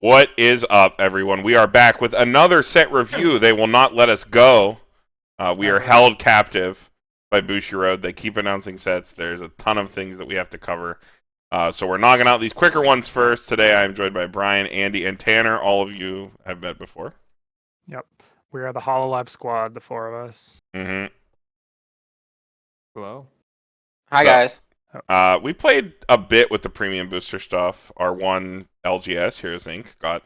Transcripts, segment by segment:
What is up, everyone? We are back with another set review. They will not let us go. We are held captive by Bushiroad. They keep announcing sets. There's a ton of things that we have to cover. So we're knocking out these quicker ones first. Today I am joined by Brian, Andy, and Tanner. All of you have met before. Yep. We are the Hololive squad, the four of us. Mm-hmm. Hello. Hi, guys. We played a bit with the Premium Booster stuff. Our one LGS, Heroes Inc., got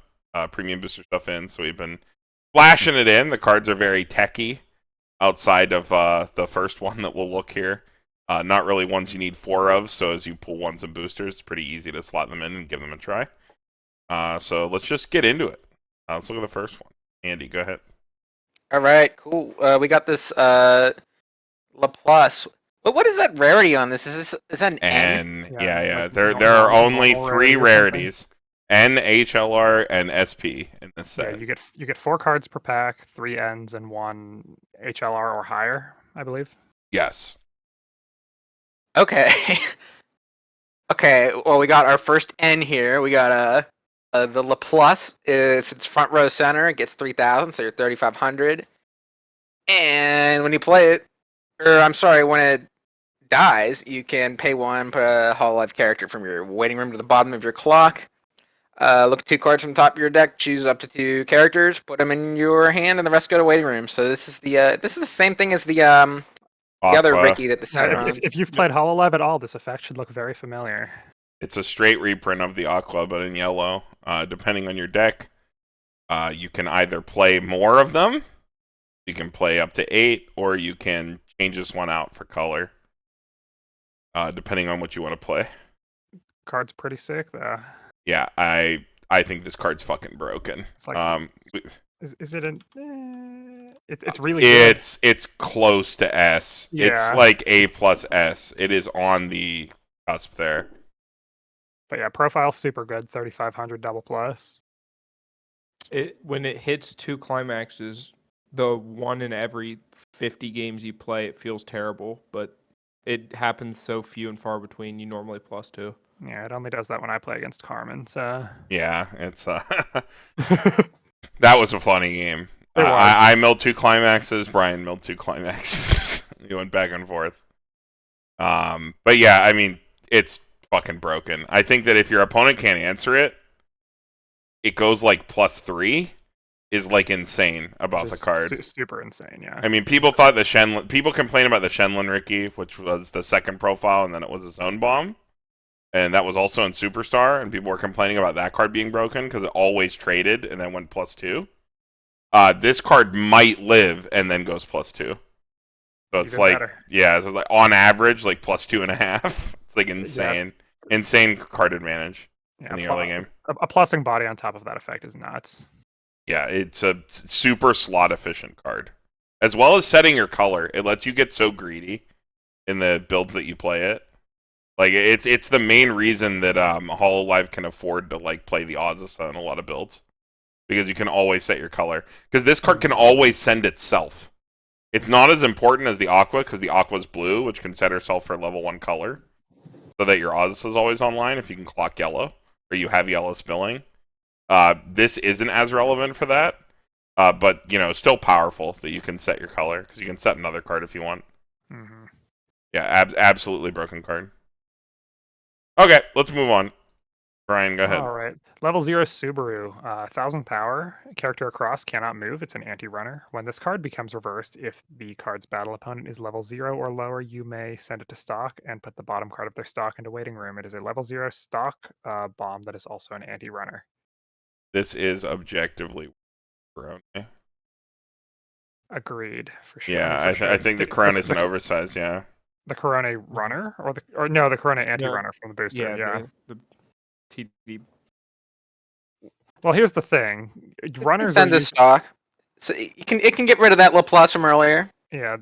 Premium Booster stuff in, so we've been flashing it in. The cards are very techy outside of the first one that we'll look here. Not really ones you need four of, so as you pull ones and boosters, it's pretty easy to slot them in and give them a try. So let's just get into it. Let's look at the first one. Andy, go ahead. All right, cool. We got this Laplace. But what is that rarity on this? Is that an N? Yeah. Like There normal- are only normal three rarity rarities: N, HLR, and SP in this set. Yeah, you get 4 cards per pack, 3 Ns and 1 HLR or higher, I believe. Yes. Okay. Okay, well, we got our first N here. We got the Laplace. If it's front row center, it gets 3,000, so you're 3,500. And when you play it, or I'm sorry, when it dies, you can pay 1, put a Hololive character from your waiting room to the bottom of your clock. Look at 2 cards from the top of your deck, choose up to 2 characters, put them in your hand, and the rest go to waiting room. So this is the same thing as the other Aqua. Ricky that the set Now, runs. if you've played Hololive at all, this effect should look very familiar. It's a straight reprint of the Aqua, but in yellow. Depending on your deck, you can either play more of them, you can play up to 8, or you can change this one out for color, depending on what you want to play. Card's pretty sick, though. Yeah, I think this card's fucking broken. It's like, is it an? It's really good. It's close to S. Yeah. It's like A plus S. It is on the cusp there. But yeah, profile's super good, 3,500 double plus. When it hits 2 climaxes, the one in every 50 games you play, it feels terrible, but it happens so few and far between. You normally +2. Yeah, it only does that when I play against Carmen, so... Yeah, it's that was a funny game. It was. I milled 2 climaxes. Brian milled 2 climaxes. We went back and forth. But yeah, I mean, it's fucking broken. I think that if your opponent can't answer it, it goes like +3 is like insane about Just the card. Super insane, yeah. I mean, people thought people complain about the Shenlong Ricky, which was the second profile, and then it was a zone bomb. And that was also in Superstar, and people were complaining about that card being broken because it always traded and then went +2. This card might live and then goes +2. So it's Even like, better. yeah, so it's like on average, like +2.5. It's like insane. Insane card advantage Yeah, in the early game. A plussing body on top of that effect is nuts. Yeah, it's a super slot efficient card. As well as setting your color. It lets you get so greedy in the builds that you play it. Like, it's the main reason that Hololive can afford to like play the Ozza in a lot of builds. Because you can always set your color. Because this card can always send itself. It's not as important as the Aqua, because the Aqua's blue, which can set herself for level 1 color. So that your Ozza is always online if you can clock yellow. Or you have yellow spilling. This isn't as relevant for that. But, you know, still powerful that you can set your color. Because you can set another card if you want. Mm-hmm. Yeah, absolutely broken card. Okay, let's move on. Brian, go ahead. All right. Level 0 Subaru, 1,000 power. Character across cannot move. It's an anti-runner. When this card becomes reversed, if the card's battle opponent is level 0 or lower, you may send it to stock and put the bottom card of their stock into waiting room. It is a level 0 stock bomb that is also an anti-runner. This is objectively Corona. Agreed, for sure. Yeah, for I think the Corona is an oversized, yeah. The Corona runner? Or no, the Corona anti-runner from the booster, yeah. The TD. Well, here's the thing. Runners Send are to stock. So it can get rid of that Laplace from earlier. Yeah,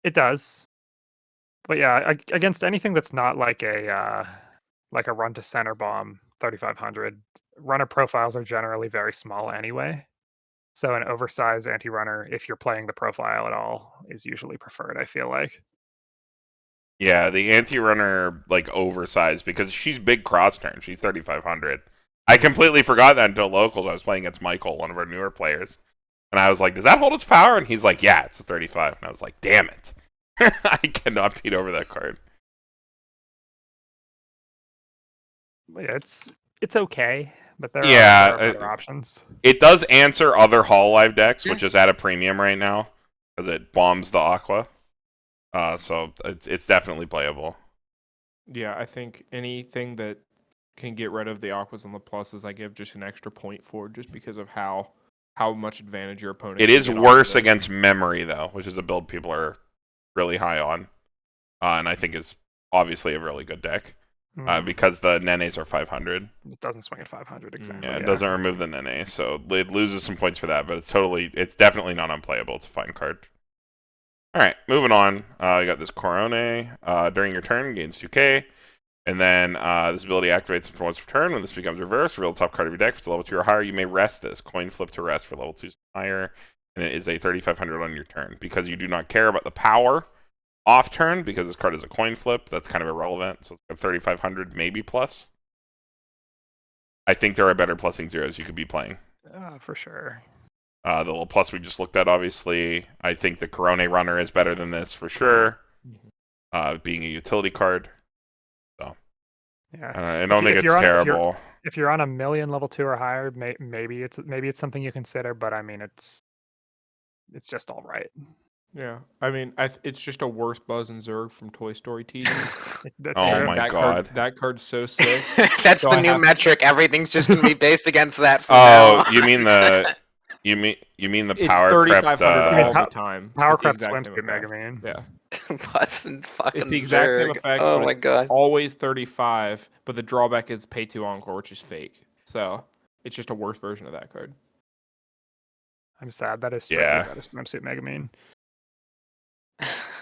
it does. But yeah, against anything that's not like a run to center bomb, 3,500 runner profiles are generally very small anyway. So an oversized anti-runner, if you're playing the profile at all, is usually preferred, I feel like. Yeah, the anti-runner, like, oversized, because she's big cross turn. She's 3,500. I completely forgot that until locals. I was playing against Michael, one of our newer players, and I was like, "Does that hold its power?" And he's like, "Yeah, it's a 35." And I was like, "Damn it, I cannot beat over that card." Yeah, it's okay, but there Yeah, are better options. It does answer other Hololive decks, which is at a premium right now, because it bombs the Aqua. So it's definitely playable. Yeah, I think anything that can get rid of the Aquas and the pluses, I give just an extra point for, just because of how much advantage your opponent. It can is get off worse of it. against Memory, though, which is a build people are really high on, and I think is obviously a really good deck, because the Nenes are 500. It doesn't swing at 500 exactly. Yeah, it doesn't remove the Nene, so it loses some points for that, but it's definitely not unplayable. It's a fine card. All right, moving on. You got this Corone. During your turn, gains 2k. And then this ability activates for once per turn. When this becomes reversed, reveal the top card of your deck. If it's level 2 or higher, you may rest this. Coin flip to rest for level 2 or higher. And it is a 3,500 on your turn. Because you do not care about the power off turn, because this card is a coin flip, that's kind of irrelevant. So it's a 3,500 maybe plus. I think there are better plussing zeros you could be playing. For sure. The little plus we just looked at, obviously. I think the Corone Runner is better than this for sure. Being a utility card. So yeah, I don't think it's terrible. If you're on a million level 2 or higher, maybe it's something you consider. But I mean, it's just all right. Yeah, I mean, it's just a worse Buzz and Zurg from Toy Story teasing. That's Oh true. my god, that card's so sick. That's So the I new have- metric. Everything's just gonna be based against that. From Oh, now. you mean the you mean the It's power 3,500 crept? all the time. Power It's the Crep exact same swimsuit Mega effect. Man. Yeah, Buzz and fucking it's the exact same Zurg. effect. Oh but my it's god. always 35, but the drawback is pay 2 encore, which is fake. So it's just a worse version of that card. I'm sad. That is true. Yeah. That is swimsuit Mega Man.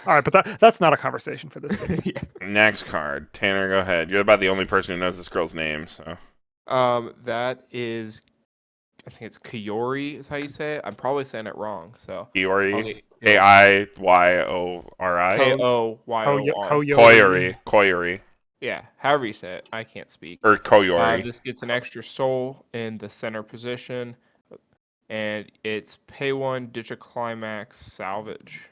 All right, but that's not a conversation for this video. Yeah. Next card, Tanner, go ahead. You're about the only person who knows this girl's name, so. That is, I think it's Kiori is how you say it. I'm probably saying it wrong. So Kiori, Kiyori. Koyori. Koyori, Yeah, however you say it. I can't speak. or Koyori. This gets an extra soul in the center position, and it's pay 1, ditch a climax, salvage.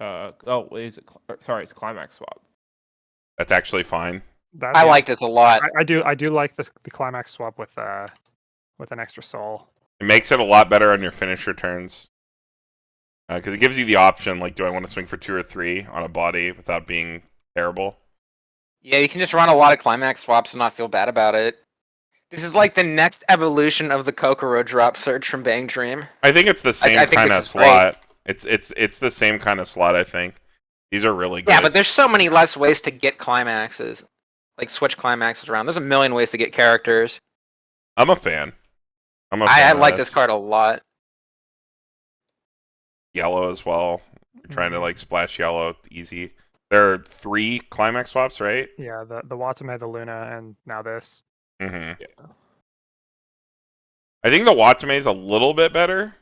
It's climax swap. That's actually fine. I like this a lot. I do like the climax swap with an extra soul. It makes it a lot better on your finisher turns. Because it gives you the option, like, do I want to swing for 2 or 3 on a body without being terrible? Yeah, you can just run a lot of climax swaps and not feel bad about it. This is like the next evolution of the Kokoro drop search from Bang Dream. I think it's the same I think kind this of is slot. It's the same kind of slot, I think. These are really good. Yeah, but there's so many less ways to get climaxes. Like switch climaxes around. There's a million ways to get characters. I'm a fan. I like this card a lot. Yellow as well. You're trying to like splash yellow, easy. There are 3 climax swaps, right? Yeah, the Watame, the Luna, and now this. Mm-hmm. Yeah. I think the Watame is a little bit better,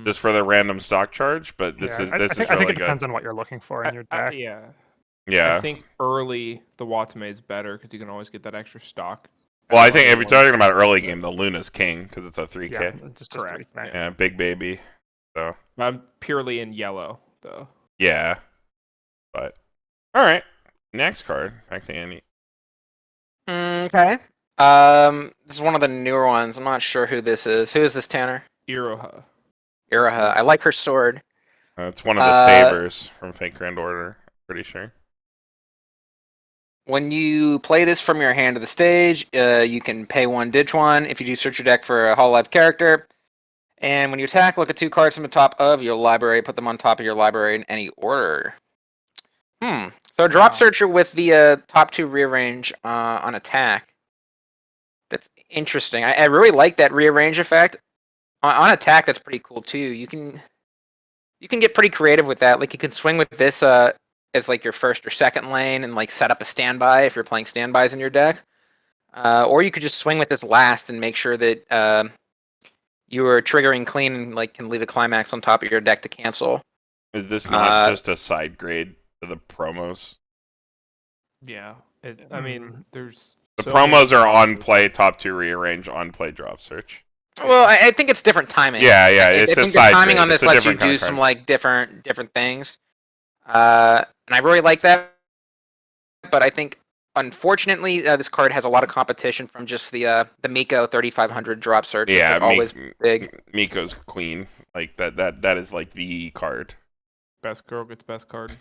just for the random stock charge, but this is really good. I think it depends on what you're looking for in your deck. Yeah. I think early the Watame is better because you can always get that extra stock. Well, I think if you're talking about early game, the Luna's king because it's a 3K. Yeah, just Correct. 3K. Yeah, big baby. So I'm purely in yellow though. yeah, but all right. Next card, back to Andy. Okay. This is one of the newer ones. I'm not sure who this is. Who is this, Tanner? Iroha. Iraha. I like her sword. It's one of the Sabers from Fake Grand Order. Pretty sure. When you play this from your hand to the stage, you can pay 1, ditch 1 if you do search your deck for a Hololive character. And when you attack, look at 2 cards from the top of your library, put them on top of your library in any order. So drop searcher with the top 2 rearrange on attack. That's interesting. I really like that rearrange effect. On attack, that's pretty cool too. You can get pretty creative with that. Like you can swing with this as like your first or second lane and like set up a standby if you're playing standbys in your deck. Or you could just swing with this last and make sure that you are triggering clean and like can leave a climax on top of your deck to cancel. Is this not just a side grade to the promos? Yeah. I mean, there's The So promos many are on boxes. play, top 2 rearrange, on play drop search. Well, I think it's different timing. Yeah, I it's a think the side timing grade. on It's this a lets you different kind do of card. some like different things, and I really like that. But I think, unfortunately, this card has a lot of competition from just the Miko 3500 drop searches. Yeah, They're always big. Miko's queen. Like that is like the card. Best girl gets best card.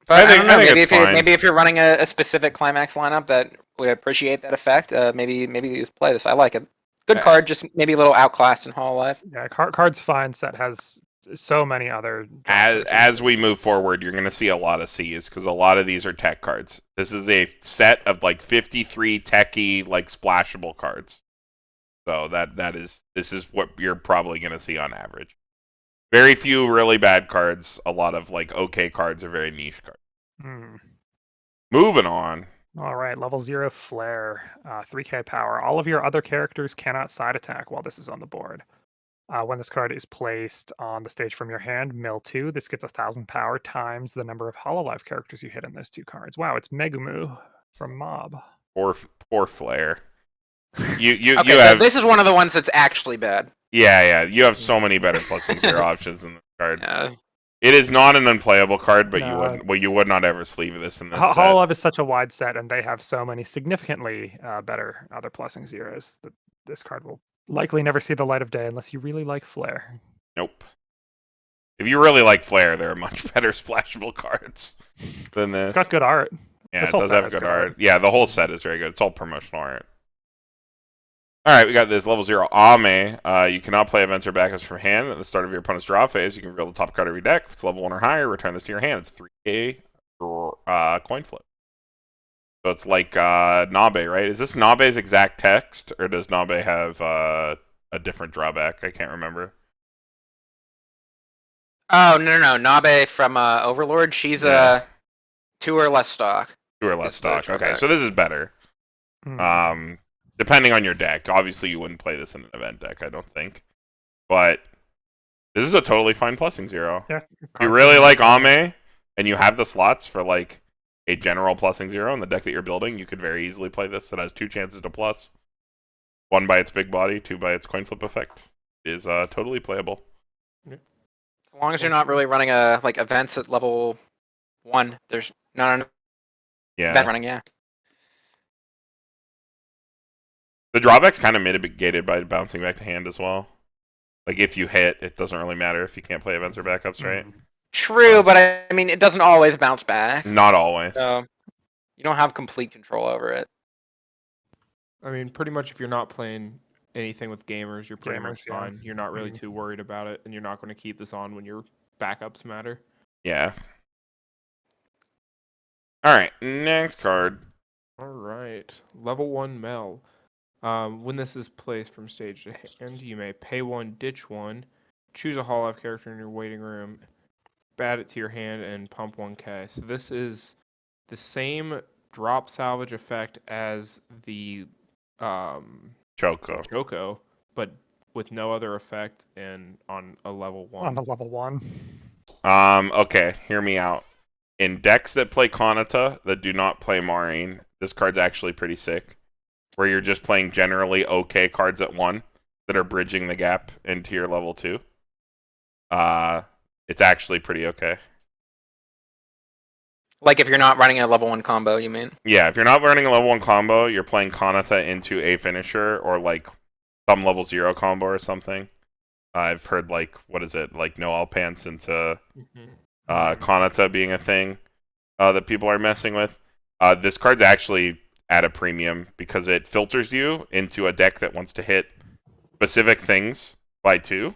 But I I don't know. think Maybe it's if fine. maybe if you're running a specific climax lineup that would appreciate that effect, maybe you just play this. I like it. Good Yeah. card, just maybe a little outclassed in Hololive. Yeah, card's fine. Set has so many other drop searches. As we move forward, you're going to see a lot of C's because a lot of these are tech cards. This is a set of like 53 techie, like splashable cards. So this is what you're probably going to see on average. Very few really bad cards. A lot of like okay cards are very niche cards. Hmm. Moving on. All right, level 0 Flare, 3k power. All of your other characters cannot side attack while this is on the board. When this card is placed on the stage from your hand, mill 2, this gets 1,000 power times the number of Hololive characters you hit in those 2 cards. Wow, it's Megumu from Mob. Poor Flare. You Okay, so have this is one of the ones that's actually bad. yeah. You have so many better plus and zero options in this card. Yeah. It is not an unplayable card, but No. you would not ever sleeve this in this set. Hololive is such a wide set, and they have so many significantly better other plusing zeros that this card will likely never see the light of day unless you really like Flare. Nope. If you really like Flare, there are much better splashable cards than this. It's got good art. Yeah, this it whole does set have has good good art. art. Yeah, the whole set is very good. It's all promotional art. All right, we got this level 0 Ame. You cannot play events or backups from hand at the start of your opponent's draw phase. You can reveal the top card of your deck. If it's level 1 or higher, return this to your hand. It's 3k coin flip. So it's like Nabe, right? Is this Nabe's exact text, or does Nabe have a different drawback? I can't remember. Oh no, Nabe from Overlord. She's Yeah. 2 or less stock. 2 or less It's the stock. Okay, drawback. so this is better. Hmm. Depending on your deck. Obviously, you wouldn't play this in an event deck, I don't think. But this is a totally fine plussing zero. Yeah, If you card's really fine. like Ame, and you have the slots for like a general plussing zero in the deck that you're building, you could very easily play this. It has 2 chances to plus. 1 by its big body, 2 by its coin flip effect. It is totally playable. As long as you're not really running like events at level 1, there's not an Yeah. event running. Yeah. The drawback's kind of mitigated by bouncing back to hand as well. Like if you hit, it doesn't really matter if you can't play events or backups, right? True, but I mean, it doesn't always bounce back. Not always. So you don't have complete control over it. I mean, pretty much if you're not playing anything with gamers, you're pretty much Gamers, yeah. fine. You're not really Mhm. too worried about it, and you're not going to keep this on when your backups matter. Yeah. All right, next card. All right, level 1 Mel. When this is placed from stage to hand, you may pay 1, ditch 1, choose a Hololive character in your waiting room, add it to your hand, and pump 1k. So this is the same drop salvage effect as the Choco. but with no other effect and on a level 1. On the level 1. Okay, hear me out. In decks that play Kanata that do not play Marine, this card's actually pretty sick. Where you're just playing generally okay cards at 1 that are bridging the gap into your level 2. It's actually pretty okay. Like if you're not running a level 1 combo, you mean? Yeah, if you're not running a level 1 combo, you're playing Kanata into a finisher or like some level 0 combo or something. I've heard like, what is it? Like no all pants into Kanata being a thing that people are messing with. This card's actually at a premium because it filters you into a deck that wants to hit specific things by 2,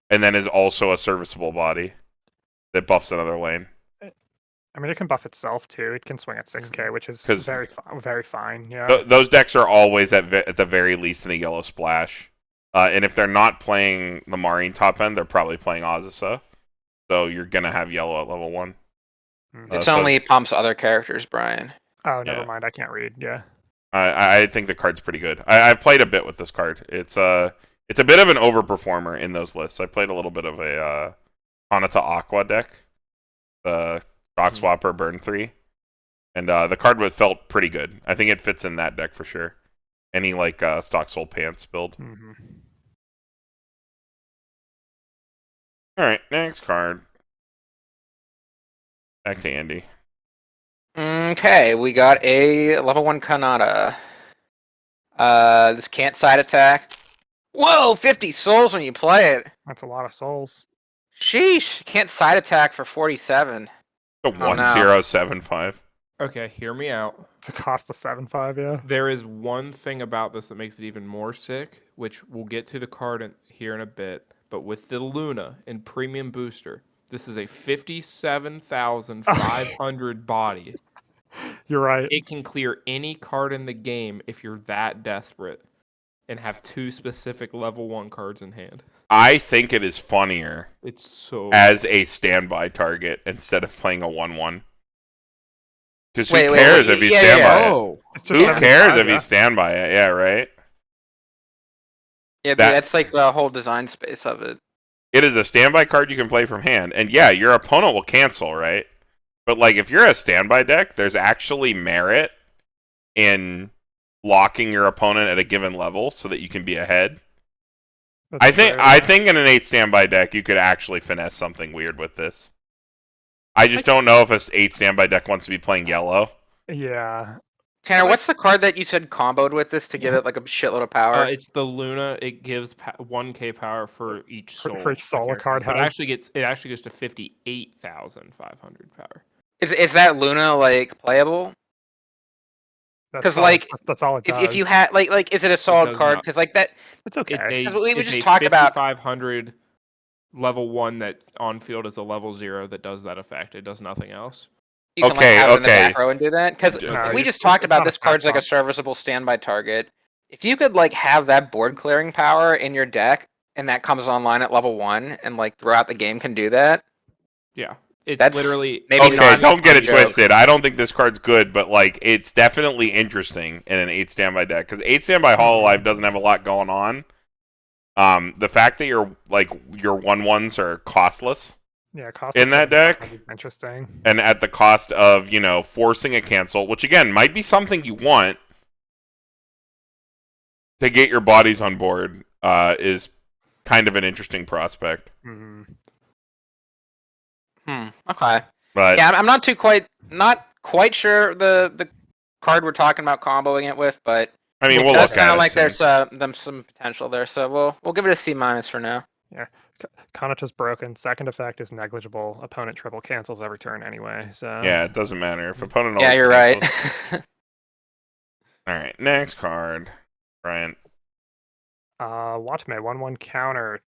and then is also a serviceable body that buffs another lane. I mean, it can buff itself too. It can swing at 6k, which is 'Cause very fine. Yeah. Those decks are always at the very least in a yellow splash. And if they're not playing the Marine top end, they're probably playing Azusa. So you're going to have yellow at level 1. It's so- only pumps other characters, Brian. Oh, never Yeah. mind. I can't read. Yeah. I think the card's pretty good. I've played a bit with this card. It's a bit of an overperformer in those lists. I played a little bit of a Hanata Aqua deck. The Shock Swapper Burn 3. And the card felt pretty good. I think it fits in that deck for sure. Any like stock soul pants build. Mm-hmm. All right, next card. Back to Andy. Okay, we got a level 1 Kanata. This can't side attack. Whoa, 50 souls when you play it. That's a lot of souls. Sheesh, can't side attack for 47. The Oh, no. 1075. Okay, hear me out. It's a cost of 7/5, yeah. There is one thing about this that makes it even more sick, which we'll get to the card here in a bit. But with the Luna and Premium Booster, this is a 57,500 body. You're right. It can clear any card in the game if you're that desperate and have 2 specific level 1 cards in hand. I think it is funnier It's so as a standby target instead of playing a 1/1. Because who Wait, cares if you yeah, stand yeah. by it? Oh, It's Who 75, cares if yeah. you stand by it? Yeah, right? Yeah, dude, That- that's like the whole design space of it. It is a standby card you can play from hand. And yeah, your opponent will cancel, right? But like if you're a standby deck, there's actually merit in locking your opponent at a given level so that you can be ahead. That's I think fair, I yeah. think in an 8 standby deck you could actually finesse something weird with this. I just don't know if an 8 standby deck wants to be playing yellow. Yeah. Tanner, what's the card that you said comboed with this to give it like a shitload of power? it's the Luna. It gives 1k power for each soul. For each soul a card so has. it actually goes to 58,500 power. Is that Luna like playable? That's 'Cause, all- like, that's all it does. If you had like, is it a solid does card? not. Because like that, It's okay. It's a, 'Cause we it's just a talked about- 5,500 level 1 that's on field is a level 0 that does that effect. It does nothing else. you can like Okay, have it in the okay. back row and do that. Because No, we you- just talked it's about not a this card's like a fast serviceable standby target. If you could like have that board clearing power in your deck, and that comes online at level 1, and like throughout the game can do that. Yeah. It's That's literally maybe Okay, not don't get a it joke. twisted. I don't think this card's good, but like it's definitely interesting in an 8 standby deck because 8 standby Hololive doesn't have a lot going on. The fact that your 1/1s are costless Yeah, cost in of that 75 deck? would be interesting. and at the cost of forcing a cancel, which again might be something you want to get your bodies on board, is kind of an interesting prospect. Mhm. Okay. But Yeah, I'm not quite sure the card we're talking about comboing it with, but I mean, it we'll does look at sound it. like soon. there's some potential there. So we'll give it a C- for now. Kanata's broken. Second effect is negligible. Opponent triple cancels every turn anyway. So Yeah, it doesn't matter if opponent. Yeah, always you're right. cancels. All right, next card, Brian. Watame 1/1 counter.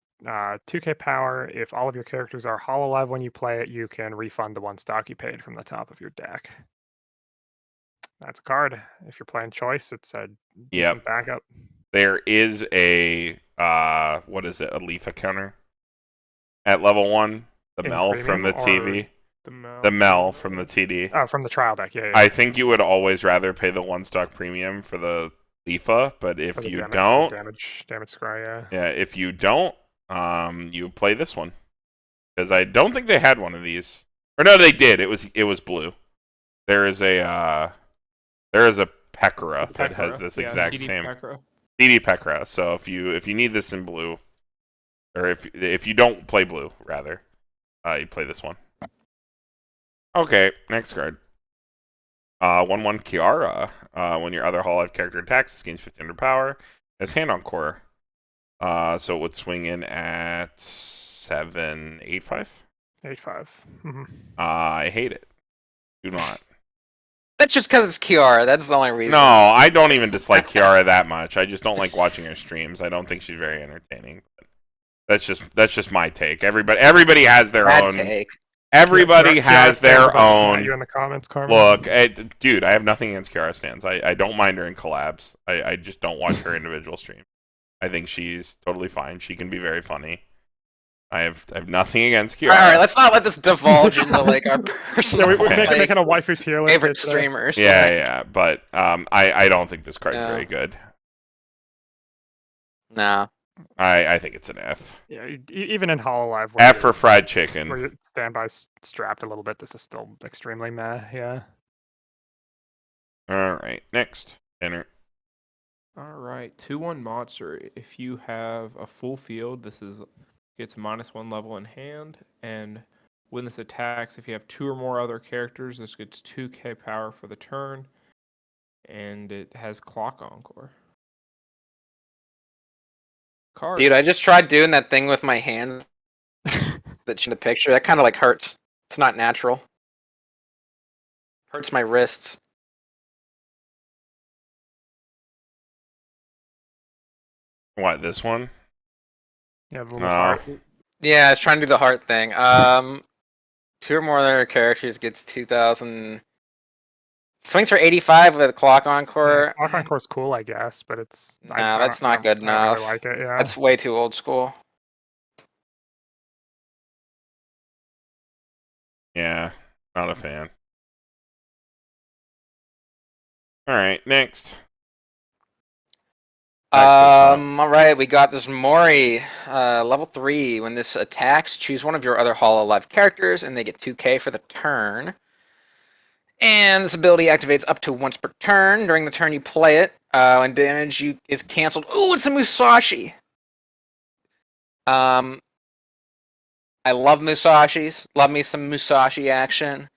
2k power. If all of your characters are Hololive when you play it, you can refund the 1 stock you paid from the top of your deck. That's a card. If you're playing choice, it's a Yep. decent backup. There is a what is it? A Leafa counter at level 1. The In Mel from the premium TV. The The Mel from the TD. Oh, from the trial deck. Yeah. I think you would always rather pay the 1 stock premium for the Leafa, but if For the you damage, don't, damage scry. yeah, if you don't, you play this one because I don't think they had one of these. Or no, they did. It was blue. There is a Pekora that has this exact TD same Pekora. TD Pekora. So if you need this in blue, or if you don't play blue, rather, you play this one. Okay, next card. 1/1 Kiara. When your other Hololive character attacks, it gains 1500 power. Has hand on core. So it would swing in at 785. 8/5. Mm-hmm. I hate it. Do not. That's just because it's Kiara. That's the only reason. No, I don't even dislike Kiara that much. I just don't like watching her streams. I don't think she's very entertaining. But that's just my take. Everybody has their Bad own. take. Everybody has their own. You in the comments, Carmen. Look, dude, I have nothing against Kiara stands. I don't mind her in collabs. I just don't watch her individual stream. I think she's totally fine. She can be very funny. I have nothing against Kiara. All right, let's not let this divulge into like our personal Yeah, we're Okay. making a waifu tier list. favorite here today. streamers. Yeah, but I don't think this card's Yeah. very good. No. I think it's an F. Yeah, even in Hololive, F for fried where chicken. your standby's strapped a little bit, this is still extremely meh. Yeah. All right, next. Enter. All right, 2/1 monster. If you have a full field, this is gets -1 level in hand, and when this attacks, if you have 2 or more other characters, this gets 2k power for the turn, and it has clock encore. Card. Dude, I just tried doing that thing with my hands that's in the picture. That kind of like hurts. It's not natural. Hurts my wrists. What, this one? Yeah, the little No. heart. Yeah, I was trying to do the heart thing. 2 or more other characters gets 2,000. Swings for 85 with a clock encore. Clock Encore's cool, I guess, but it's. No, that's not good I don't enough. really like it, yeah. That's way too old school. Yeah, not a fan. All right, next. All right, we got this Mori, level 3. When this attacks, choose one of your other Hololive characters, and they get 2k for the turn. And this ability activates up to once per turn. During the turn you play it, when damage is cancelled. Ooh, it's a Musashi! I love Musashis. Love me some Musashi action.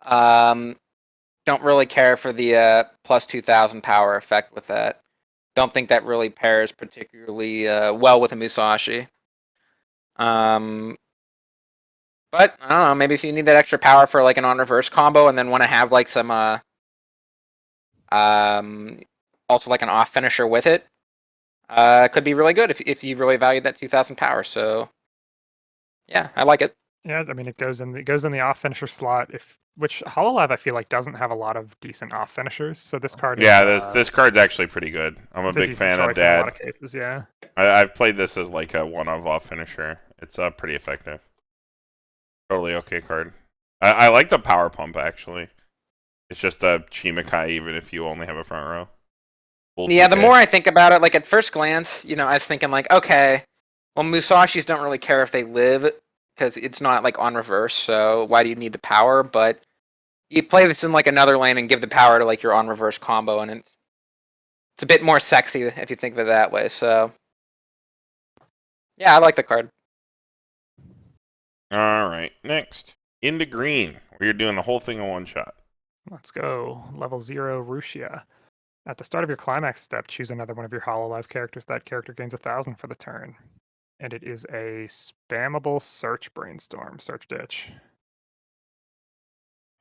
Don't really care for the plus 2,000 power effect with that. Don't think that really pairs particularly well with a Musashi. But, I don't know, maybe if you need that extra power for like an on-reverse combo and then want to have like some, also like an off finisher with it, could be really good if you really value that 2,000 power. So, yeah, I like it. Yeah, I mean it goes in the off finisher slot. Which Hololive I feel like doesn't have a lot of decent off finishers. So this card. Yeah, is, this card's actually pretty good. I'm a it's big decent fan of choice in a lot Dad. of cases, yeah. I've played this as like a one-of off finisher. It's pretty effective. Totally okay card. I like the power pump actually. It's just a Chimikai even if you only have a front row. Full Yeah, the 2K. more I think about it, like at first glance, I was thinking like, okay, well, Musashis don't really care if they live because it's not like on reverse, so why do you need the power? But you play this in like another lane and give the power to like your on reverse combo, and it's a bit more sexy if you think of it that way. So, yeah, I like the card. All right, next into green. Where you're doing the whole thing in one shot. Let's go. Level 0 Rushia. At the start of your climax step, choose another one of your Hololive characters. That character gains 1,000 for the turn. And it is a spammable search ditch.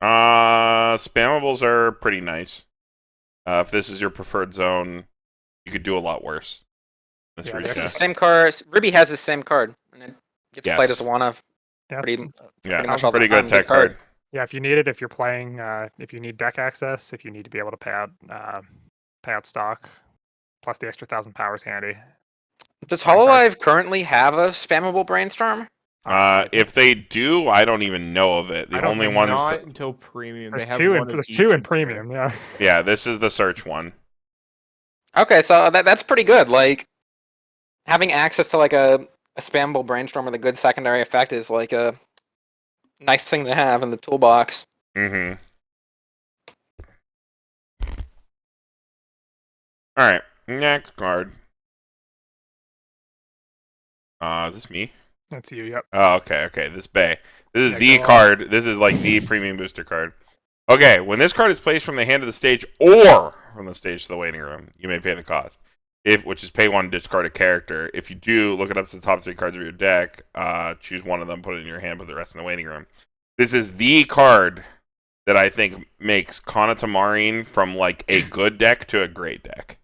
Spammables are pretty nice. If this is your preferred zone, you could do a lot worse. This Yeah, Rusia. This is the same card. Ruby has the same card, and it gets Yes. played as one of. Yeah, Pretty Yeah, much all the pretty time. good tech Good card. card. yeah. If you need it, if you're playing, if you need deck access, if you need to be able to pay out stock, plus the extra 1,000 power is handy. Does Hololive currently have a spammable brainstorm? If they do, I don't even know of it. The I don't only think one Not is until premium. There's They have two one in of there's each two in there. premium. Yeah. yeah. This is the search one. Okay, so that's pretty good. Like having access to like a spammable brainstorm with a good secondary effect is like a nice thing to have in the toolbox. Mm-hmm. All right, next card. Is this me? That's you. Yep. Oh, okay. This Bay. This is Yeah, the go on. card. This is like the premium booster card. Okay, when this card is placed from the hand to the stage or from the stage to the waiting room, you may pay the cost. Which is pay one, discard a character. If you do, look it up to the top 3 cards of your deck. Choose one of them, put it in your hand, put the rest in the waiting room. This is the card that I think makes Kanata Marine from like a good deck to a great deck.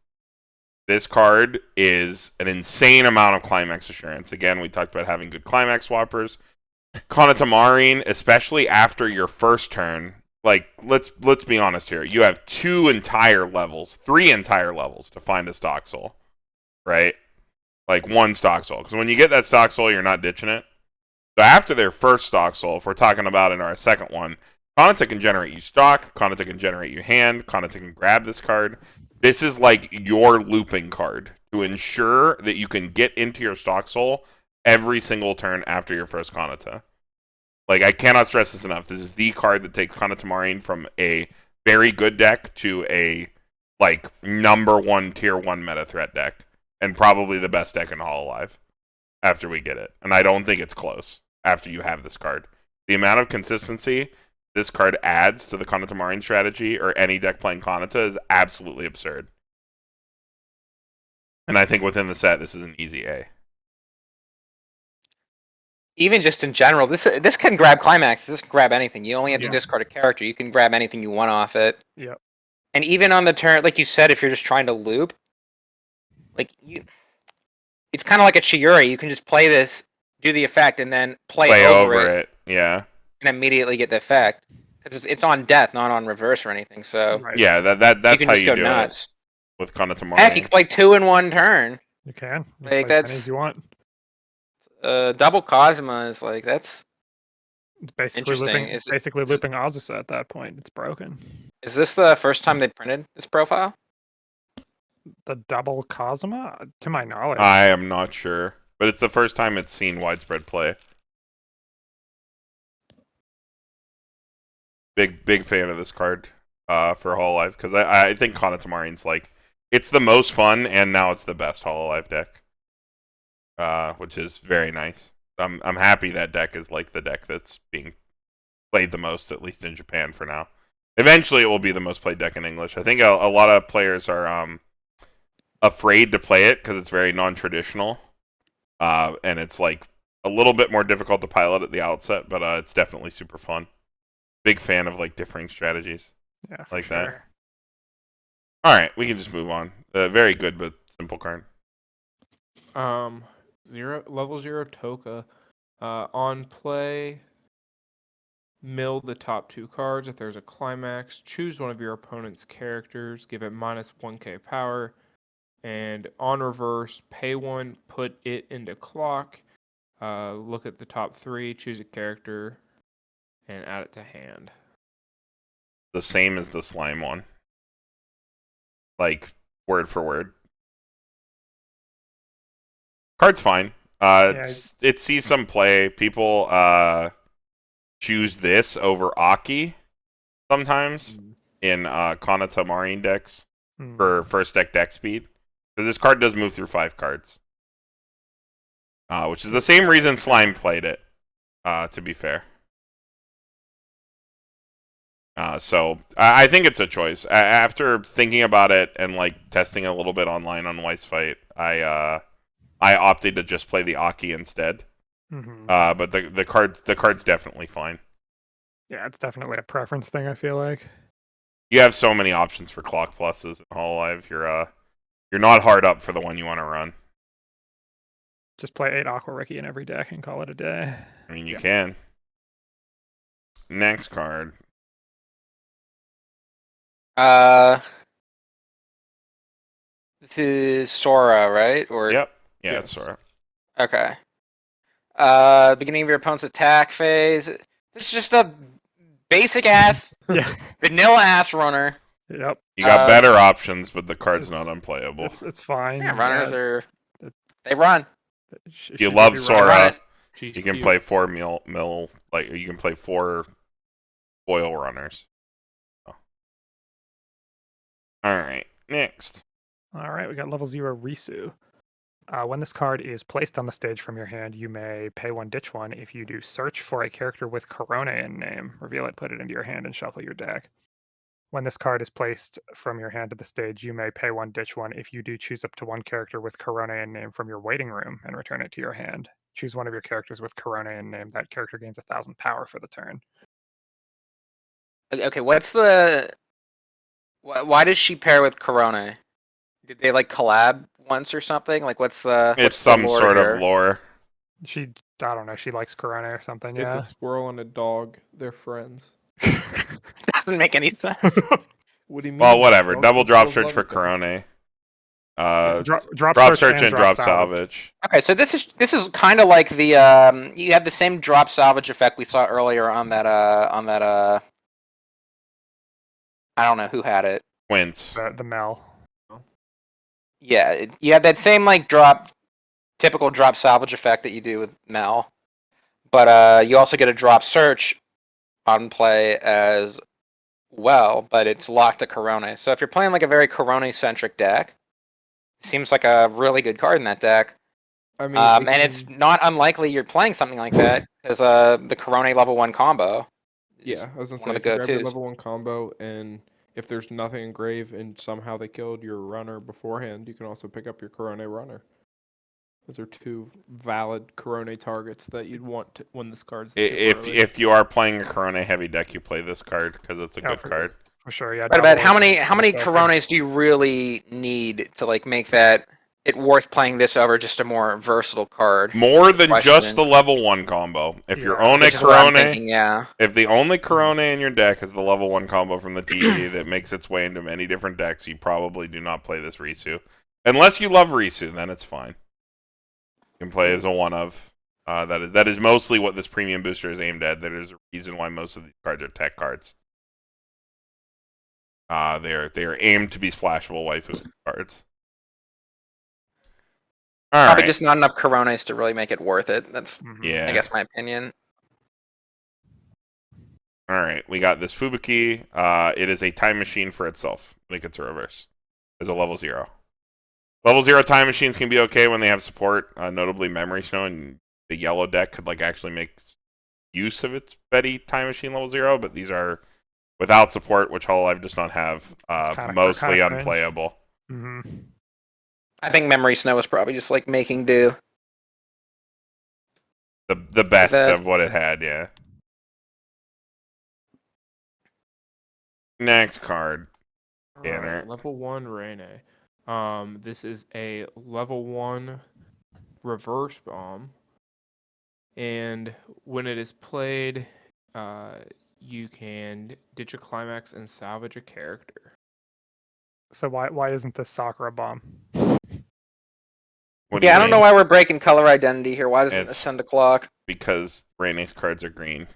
This card is an insane amount of climax assurance. Again, we talked about having good climax swappers. Kanata Marine, especially after your first turn, like let's be honest here. You have 3 entire levels to find a stock soul, right? Like 1 stock soul. Because when you get that stock soul, you're not ditching it. So after their first stock soul, if we're talking about in our second one, Kanata can generate you stock, Kanata can generate you hand, Kanata can grab this card. This is like your looping card to ensure that you can get into your stock soul every single turn after your first Kanata. Like, I cannot stress this enough. This is the card that takes Kanata Marine from a very good deck to a like number 1 tier 1 meta threat deck, and probably the best deck in Hololive after we get it. And I don't think it's close after you have this card. The amount of consistency this card adds to the Kanata Marine strategy or any deck playing Kanata is absolutely absurd. And I think within the set, this is an easy A. Even just in general, this can grab climax. This can grab anything. You only have to discard a character. You can grab anything you want off it. Yep. And even on the turn, like you said, if you're just trying to loop, it's kind of like a Chiuri. You can just play this, do the effect, and then play over it. Yeah. And immediately get the effect because it's on death, not on reverse or anything. So yeah, that's you can how just you go do nuts. It with Kanata Marine. Heck, you can play 2 in 1 turn. You can. You Like, play that's- as many as you want. Double Cosma is like that's. It's basically Interesting. looping. Basically looping Azusa at that point. It's broken. Is this the first time they printed this profile? The double Cosma, to my knowledge. I am not sure, but it's the first time it's seen widespread play. Big fan of this card for Hololive because I think Kanata Marine's like it's the most fun and now it's the best Hololive deck, which is very nice. I'm happy that deck is like the deck that's being played the most, at least in Japan for now. Eventually, it will be the most played deck in English. I think a lot of players are afraid to play it because it's very non-traditional, and it's like a little bit more difficult to pilot at the outset. But it's definitely super fun. Big fan of like differing strategies. Yeah, like sure. that. All right, we can just move on. Very good but simple card. Level 0 Toka. On play, mill the top 2 cards. If there's a climax, choose one of your opponent's characters, give it -1k power, and on reverse, pay 1, put it into clock, look at the top 3, choose a character, and add it to hand. The same as the slime one. Like, word for word. Card's fine. It sees some play. People choose this over Aki sometimes in Kanata Marine decks for first deck speed. Because this card does move through 5 cards. Which is the same reason Slime played it, to be fair. So I think it's a choice. After thinking about it and like testing a little bit online on Weiss Fight, I opted to just play the Aki instead. But the card's definitely fine. Yeah, it's definitely a preference thing, I feel like. You have so many options for clock pluses in Hololive. You're not hard up for the one you want to run. Just play 8 Aqua Ricky in every deck and call it a day. I mean, you can. Next card. This is Sora, right? Or Yep. Yeah, Yes. it's Sora. Okay. Beginning of your opponent's attack phase. This is just a basic ass, Yeah. vanilla ass runner. Yep. You got better options, but the card's not it's- unplayable. It's fine. Yeah, runners are. They run. If you love Run Sora, it. you can play 4 mill like you can play 4 foil runners. Oh. All right, next. All right, we got level 0 Risu. When this card is placed on the stage from your hand, you may pay 1, ditch 1. If you do, search for a character with Corona in name, reveal it, put it into your hand, and shuffle your deck. When this card is placed from your hand to the stage, you may pay 1, ditch 1. If you do, choose up to 1 character with Corona in name from your waiting room and return it to your hand. Choose one of your characters with Corona in name. That character gains 1,000 power for the turn. Okay, what's the? Why does she pair with Corona? Did they like collab once or something? Like, what's the? It's what's the some lore sort here? of lore. I don't know, she likes Corona or something, It's yeah. a squirrel and a dog. They're friends. Doesn't make any sense. What do you mean? Well, whatever. Dogs Double and drop squirrels search for love each Corone. other. Drop Search and drop salvage. Okay, so this is kind of like the you have the same drop salvage effect we saw earlier on that I don't know who had it. Quince. The Mel. Yeah, you have that same like typical drop salvage effect that you do with Mel, but you also get a drop search on play as well, but it's locked to Corone. So if you're playing like a very Corone-centric deck, it seems like a really good card in that deck. I mean, And it's not unlikely you're playing something like that, because the Corone level 1 combo is yeah, I was gonna one say, of the if you grab your go-tos. level 1 combo, and if there's nothing in grave and somehow they killed your runner beforehand, you can also pick up your Corone runner. Those are two valid Corone targets that you'd want when this card's super early. If you are playing a Corona heavy deck, you play this card because it's a Yeah, good card. For sure, yeah. Right about double how many filter. Corones do you really need to like make that it worth playing this over just a more versatile card? More than Question. just the level 1 combo. If you're Yeah. own a Which is what I'm Corona, thinking, yeah. if the only Corona in your deck is the level 1 combo from the TV that makes its way into many different decks, you probably do not play this Risu. Unless you love Risu, then it's fine. You can play as a one of. That is mostly what this premium booster is aimed at. There is a reason why most of these cards are tech cards. They are aimed to be splashable waifu cards. All Probably right. just not enough Corones to really make it worth it. That's, Yeah. I guess, my opinion. All right. We got this Fubuki. It is a time machine for itself. Like it's a reverse. It's a level 0. Level 0 time machines can be okay when they have support. Notably, Memory Snow and the yellow deck could like actually make use of its Betty time machine level 0, but these are without support, which Hololive does not have. Mostly unplayable. Mm-hmm. I think Memory Snow was probably just like making do. The best of what it had, yeah. Next card. Banner. Alright, level 1 Rene. This is a level 1 reverse bomb. And when it is played, you can ditch a climax and salvage a character. So why isn't this Sakura bomb? What do you Yeah, I don't know mean? why we're breaking color identity here. Why doesn't It's- this send a clock? Because Rene's cards are green.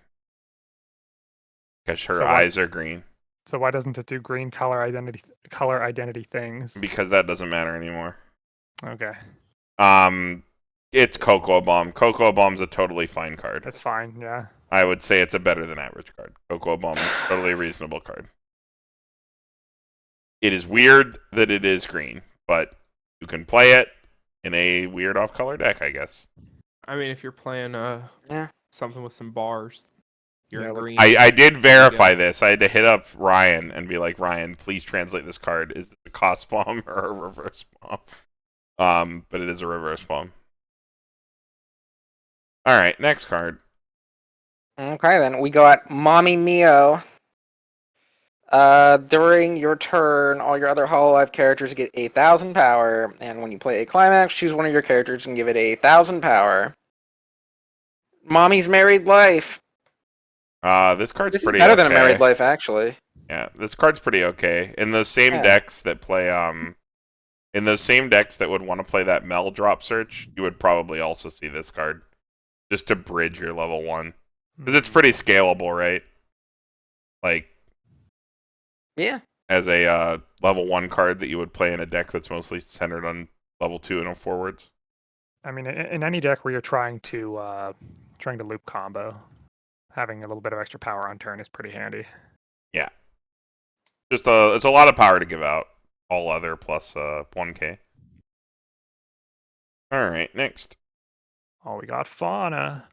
Because her So what- eyes are green. So why doesn't it do green color identity things? Because that doesn't matter anymore. Okay, It's Cocoa Bomb. Cocoa Bomb's a totally fine card. that's fine. Yeah. I would say it's a better than average card. Cocoa Bomb is a totally reasonable card. It is weird that it is green, but you can play it in a weird off-color deck, I guess. I mean, if you're playing something with some bars, you're Yeah, in let's- green. I did verify this. I had to hit up Ryan and be like, Ryan, please translate this card. Is it a cost bomb or a reverse bomb? But it is a reverse bomb. All right, next card. Okay, then we got Mommy Mio. During your turn, all your other Hololive characters get 8,000 power, and when you play a climax, choose one of your characters and give it 8,000 power. Mommy's Married Life. This card's This is pretty better okay. than a Married Life, actually. Yeah, this card's pretty okay. In those same Yeah. decks that play in those same decks that would want to play that Mel drop search, you would probably also see this card. Just to bridge your level 1. Because it's pretty scalable, right? Like, Yeah. as a level 1 card that you would play in a deck that's mostly centered on level 2 and forwards. I mean, in any deck where you're trying to loop combo, having a little bit of extra power on turn is pretty handy. Yeah. Just it's a lot of power to give out. All other plus 1k. Alright, next. Oh, we got Fauna.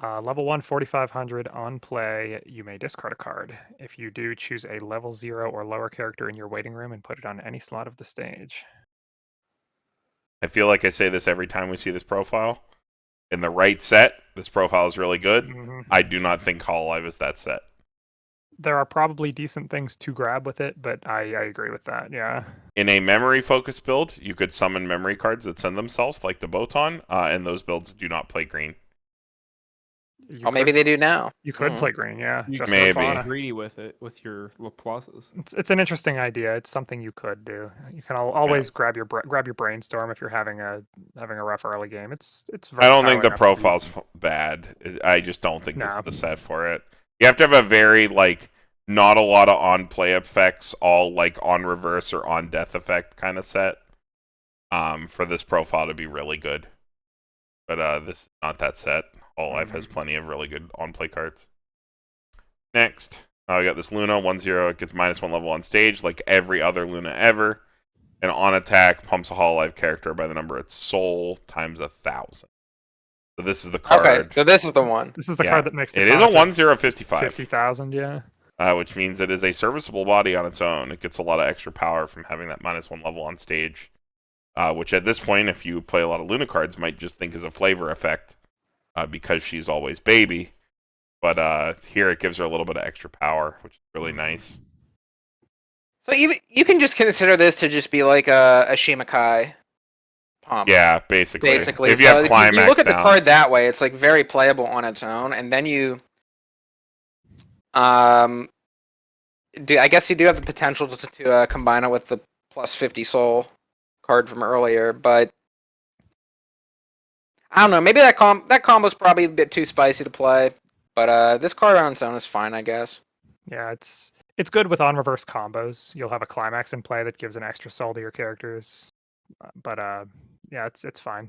Level 1, 4,500 on play. You may discard a card. If you do, choose a level 0 or lower character in your waiting room and put it on any slot of the stage. I feel like I say this every time we see this profile. In the right set, this profile is really good. Mm-hmm. I do not think Hololive is that set. There are probably decent things to grab with it, but I agree with that, yeah. In a memory-focused build, you could summon memory cards that send themselves, like the Boton, and those builds do not play green. You Maybe could- they do now. You could Mhm. play green, yeah. You just can for Maybe. Fauna. greedy with it with your Laplaces. It's an interesting idea. It's something you could do. You can always grab your brainstorm if you're having a rough early game. It's I don't think the versatile enough to be- profile's bad. I just don't think this No. is the set for it. You have to have a very, like, not a lot of on-play effects, all, like, on reverse or on death effect kind of set for this profile to be really good. But this is not that set. Hololive has plenty of really good on-play cards. Next. We got this Luna 1/0. It gets -1 level on stage, like every other Luna ever. And on attack, pumps a Hololive character by the number of its soul times 1,000. So this is the card. Okay, so this is the one. This is the Yeah. card that makes the It is a cost 1055. 50,000, yeah. Which means it is a serviceable body on its own. It gets a lot of extra power from having that -1 level on stage. Which at this point, if you play a lot of Luna cards, might just think is a flavor effect because she's always baby. But here it gives her a little bit of extra power, which is really nice. So you can just consider this to just be like a Shimakai pump. Yeah, basically. Basically, if you so have climax you look at the down, card that way, it's like very playable on its own, and then you, I guess you do have the potential to combine it with the +50 soul card from earlier, but I don't know. Maybe that combo's probably a bit too spicy to play, but this card on its own is fine, I guess. Yeah, it's good with on reverse combos. You'll have a climax in play that gives an extra soul to your characters. But yeah, it's fine.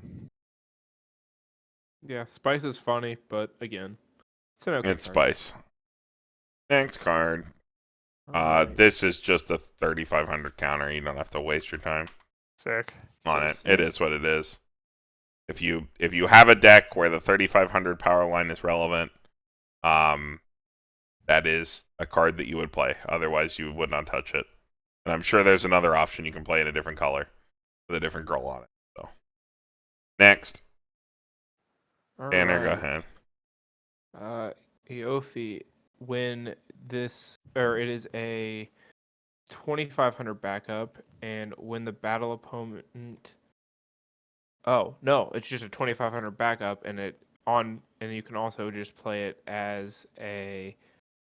Yeah, Spice is funny, but again, it's an okay it's card. Spice. Next card. Alright. This is just a 3,500 counter. You don't have to waste your time Sick. on So it. sick. It is what it is. If you have a deck where the 3,500 power line is relevant, that is a card that you would play. Otherwise, you would not touch it. And I'm sure there's another option you can play in a different color with a different girl on it. So next, Tanner, go Alright. ahead. Eofi, when it is a 2,500 backup, and when the battle opponent, oh no, it's just a 2,500 backup, and you can also just play it as a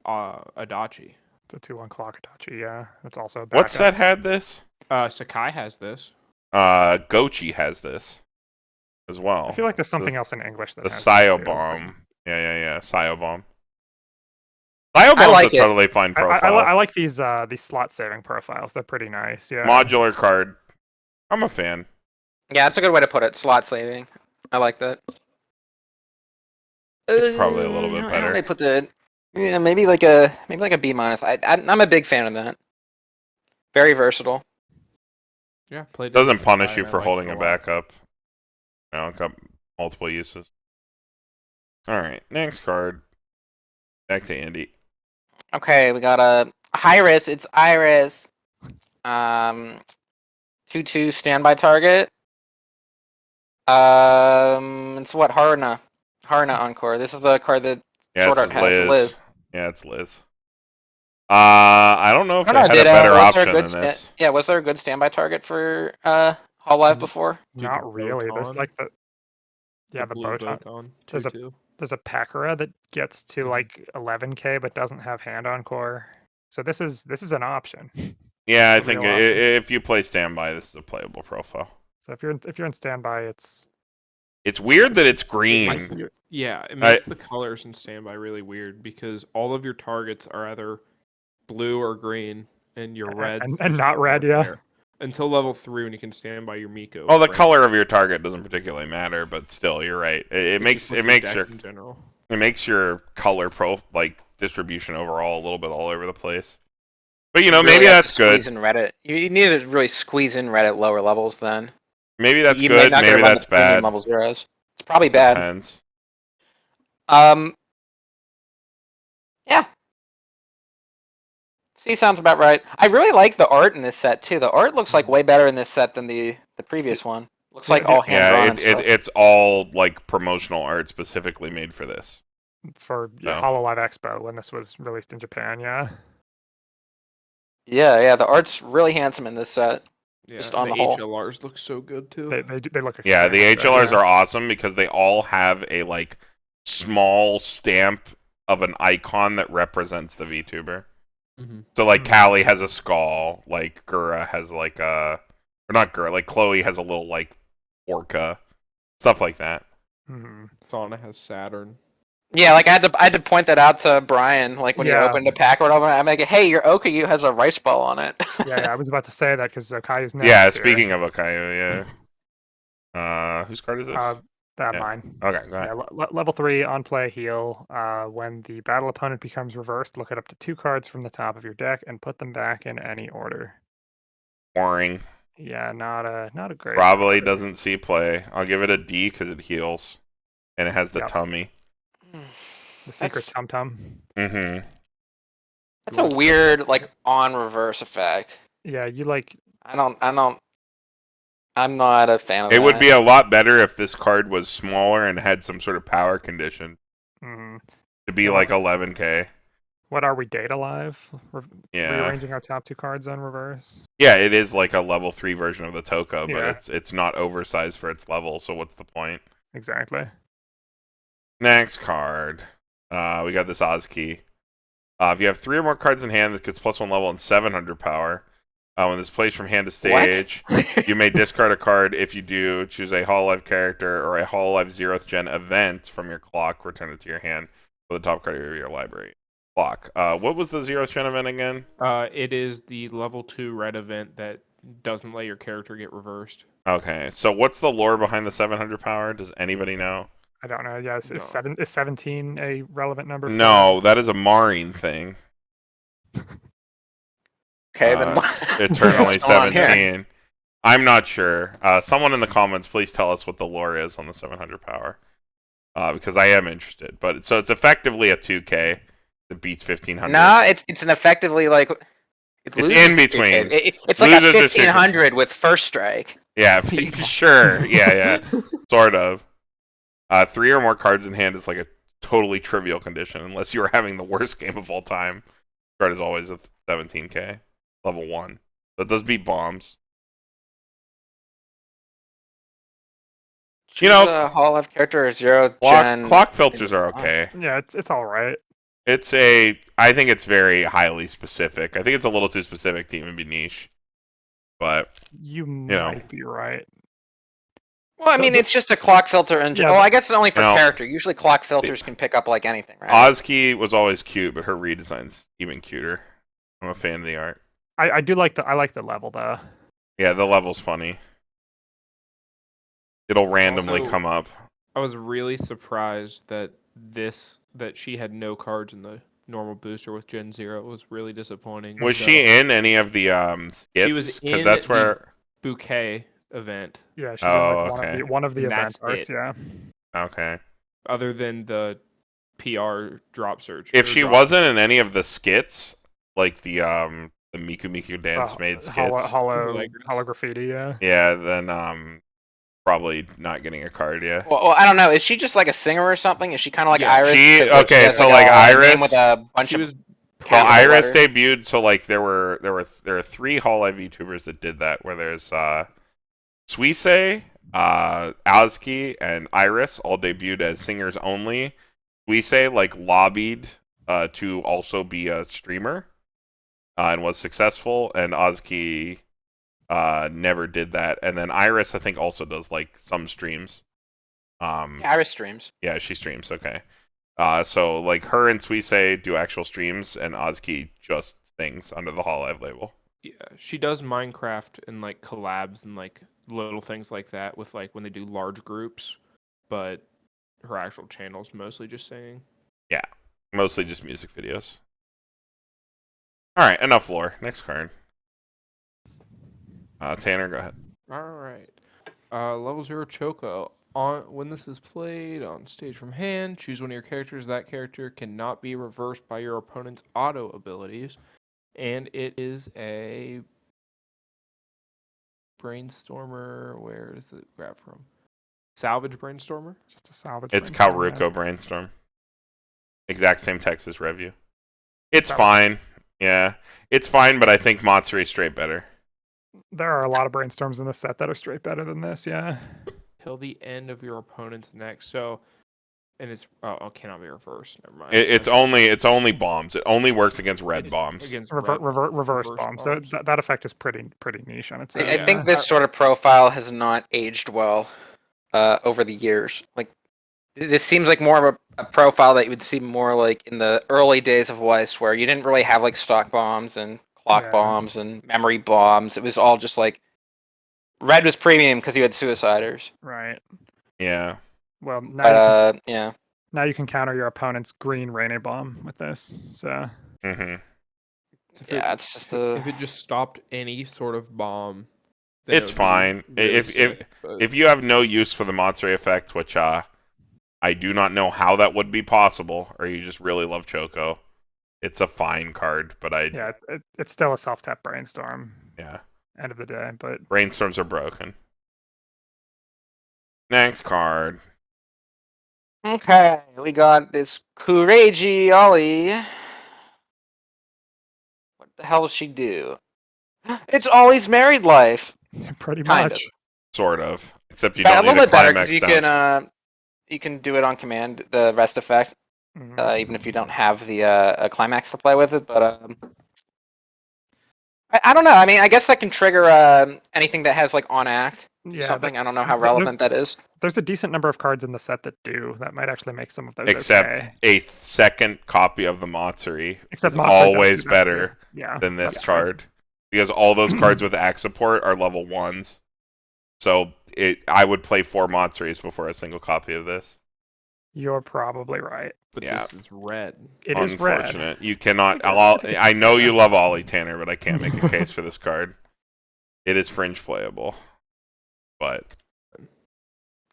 Adachi. It's a 2/1 clock Adachi, yeah. That's also a backup. What set had this? Sakai has this. Gochi has this as well. I feel like there's something else in English that The has this too, Cyobomb. Yeah. Cyobomb. Cyobom's like a it. totally fine profile. I like these slot saving profiles. They're pretty nice. Yeah. Modular card. I'm a fan. Yeah, that's a good way to put it. Slot saving. I like that. It's probably a little bit How better. do they put maybe like a B-. I'm a big fan of that. Very versatile. Yeah, played. Doesn't punish you for holding a backup. Got multiple uses. Alright, next card. Back to Andy. Okay, we got a Hyris. It's Iris. 2/2 standby target. It's what Haruna Encore. This is the card that Yeah, Sword this Art is has. Liz. Liz. Yeah, it's Liz. I don't know if they had a better option than this. Yeah, was there a good standby target for Hololive before? Not really. There's like the blue Boton. Boton, There's a Pakara that gets to like 11k but doesn't have hand on core. So this is an option. Yeah, I It's a think real option. if you play standby, this is a playable profile. So if you're in standby, it's It's weird that it's green. Yeah, it makes the colors in standby really weird because all of your targets are either blue or green, and your red and not red, yeah. Until level 3 when you can stand by your Miko. Oh, the color of your target doesn't particularly matter, but still, you're right. It makes your in general. It makes your color distribution overall a little bit all over the place. But maybe Really have that's to good. squeeze in Reddit. You need to really squeeze in Red at lower levels then. Maybe that's You may good. not get Maybe around that's the premium bad. level zeros. It's probably bad. Depends. Yeah. See, sounds about right. I really like the art in this set too. The art looks like way better in this set than the previous one. Looks like all hand drawn. Yeah, it's all like promotional art specifically made for this. for No. Hololive Expo when this was released in Japan, yeah. Yeah. The art's really handsome in this set. Yeah, Just and on the the whole. HLRs look so good too. They look Yeah, the extremely good, HLRs yeah. are awesome because they all have a small stamp of an icon that represents the VTuber. Mm-hmm. So Callie has a skull, Gura has or not Gura, Chloe has a little orca, stuff like that. Mm-hmm. Fauna has Saturn. Yeah, I had to point that out to Brian, when he Yeah. opened the pack or whatever. I'm like, hey, your Okayu has a rice ball on it. Yeah, I was about to say that because Okayu's next. Yeah, here. speaking of Okayu, yeah. Whose card is this? Yeah. Mine. Okay, go ahead. Yeah, level 3 on play heal. When the battle opponent becomes reversed, look at up to 2 cards from the top of your deck and put them back in any order. Boring. Yeah, not a great Probably card. doesn't see play. I'll give it a D because it heals, and it has the Yep. tummy. The secret That's- tum tum. Mm-hmm. That's a weird like on reverse effect. Yeah, you like. I'm not a fan of It that. would be a lot better if this card was smaller and had some sort of power condition Mm, to be Yeah. like 11k. what are we, date alive? Yeah. Rearranging our top 2 cards on reverse. Yeah, it is like a level 3 version of the Toka, but Yeah. it's not oversized for its level, so what's the point? Exactly. Next card. We got this Ozki. If you have 3 or more cards in hand, this gets +1 level and 700 power. When this plays from hand to stage, you may discard a card. If you do, choose a Hololive character or a Hololive 0th Gen event from your clock, return it to your hand with the top card of your library. Clock. What was the 0th Gen event again? It is the level 2 red event that doesn't let your character get reversed. Okay, so what's the lore behind the 700 power? Does anybody know? I don't know. Yeah, is No. 17 a relevant number? For No, that is a Marine thing. Okay, then Eternally what's going on here? 17. I'm not sure. Someone in the comments, please tell us what the lore is on the 700 power, because I am interested. But it's effectively a 2K that beats 1500. No, it's an effectively like It's in between. It's like a Loses the 1500 with first strike. Yeah, sure. Yeah, sort of. 3 or more cards in hand is like a totally trivial condition, unless you are having the worst game of all time. Card is always a 17k, level 1. But it does beat bombs. Choose a Hololive character or 0 Gen. Clock filters are okay. Yeah, it's all right. I think it's very highly specific. I think it's a little too specific to even be niche. But You know. might be right. Well, I mean, it's just a clock filter and. Yeah, Oh, I guess it's only for No. character. Usually, clock filters can pick up like anything, right? Ozki was always cute, but her redesign's even cuter. I'm a fan of the art. I do like I like the level though. Yeah, the level's funny. It'll randomly Also- come up. I was really surprised that she had no cards in the normal booster with Gen 0. It was really disappointing. Was So, she in any of the skits? She was Because in that's the- where. bouquet event, Yeah, she's Oh, in like okay. one of the And event that's arts. it. Yeah. Okay. other than the PR drop search. If or she drop- wasn't in any of the skits, like the Miku Miku dance made skits, Holo graffiti. Yeah. yeah, then probably not getting a card. Yeah. Well, I don't know. Is she just like a singer or something? Is she kind of like Yeah, Iris? she- 'Cause, okay, has, so, like a Iris- name with a bunch she of was Well, capital Iris letters. debuted, so like there are 3 Hololive YouTubers that did that. Where there's Suisse, Ozki, and Iris all debuted as singers only. Suisse like lobbied to also be a streamer and was successful, and Ozki never did that. And then Iris, I think, also does like some streams. Yeah, Iris streams. Yeah, she streams. Okay. So like her and Suisse do actual streams, and Ozki just sings under the Hololive label. Yeah, she does Minecraft and like collabs and like little things like that with like when they do large groups, but her actual channel's mostly just singing. Mostly just music videos. All right, enough lore. Next card. Tanner, go ahead. All right. Level 0 Choco. When this is played on stage from hand, choose one of your characters. That character cannot be reversed by your opponent's auto abilities. And it is a Brainstormer. Where does it grab from? Salvage Brainstormer? Just a salvage. It's brainstorm, yeah. Kalruko Brainstorm. Exact same text as Review. It's Salvage. fine. Yeah, it's fine, but I think Matsure's straight better. There are a lot of brainstorms in this set that are straight better than this. Yeah. Till the end of your opponent's neck. So, and it's it cannot be reversed. Never mind. It's only bombs. It only works against red bombs. Against Reverse bomb. So bombs. that effect is pretty niche on its own. I Yeah. think this sort of profile has not aged well over the years. Like, this seems like more of a profile that you would see more like in the early days of Weiss, where you didn't really have like stock bombs and clock Yeah. bombs and memory bombs. It was all just like red was premium because you had suiciders. Right. Yeah. Well, now But yeah. now you can counter your opponent's green Rainy Bomb with this. So Mm-hmm. So Yeah, it's just if it just stopped any sort of bomb, then It's it would be fine. really If sick, but if you have no use for the Monster effect, which I do not know how that would be possible, or you just really love Choco, it's a fine card. But yeah, it's still a self-tap Brainstorm. yeah, End of the day, but Brainstorms are broken. Next card. Okay, we got this Kureiji Ollie. What the hell does she do? It's Ollie's married life. pretty Kind much. Sort of. Except you But a don't need little a bit better because climax down. you can do it on command, the rest effect, Mhm. even if you don't have the a climax to play with it. But I don't know. I mean, I guess that can trigger anything that has like on act or Yeah, something. I don't know how there's relevant that is. there's a decent number of cards in the set that do. That might actually make some of those Except okay. a second copy of the Matsuri Except is Matsuri does always do that too. better Yeah, than this that's true. card. Because all those cards with act support are level 1s. So I would play 4 Matsuris before a single copy of this. You're probably right. but Yeah. this is red. It is red. Unfortunate. You cannot. I know you love Ollie Tanner, but I can't make a case for this card. It is fringe playable, but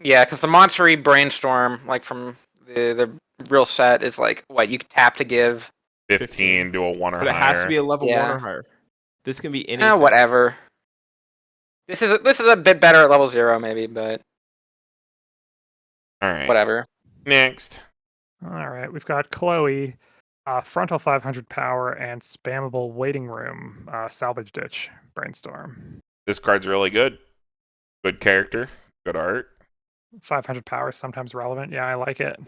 Yeah, because the Monstery Brainstorm, like from the real set, is like what you tap to give. 15 to a 1 or But it higher. has to be a level 1 Yeah. or higher. This can be anything. Whatever. This is a bit better at level 0, maybe, but All right. whatever. Next. All right, we've got Chloe, frontal 500 power and spammable waiting room, salvage ditch Brainstorm. This card's really good. Good character. Good art. 500 power is sometimes relevant. Yeah, I like it.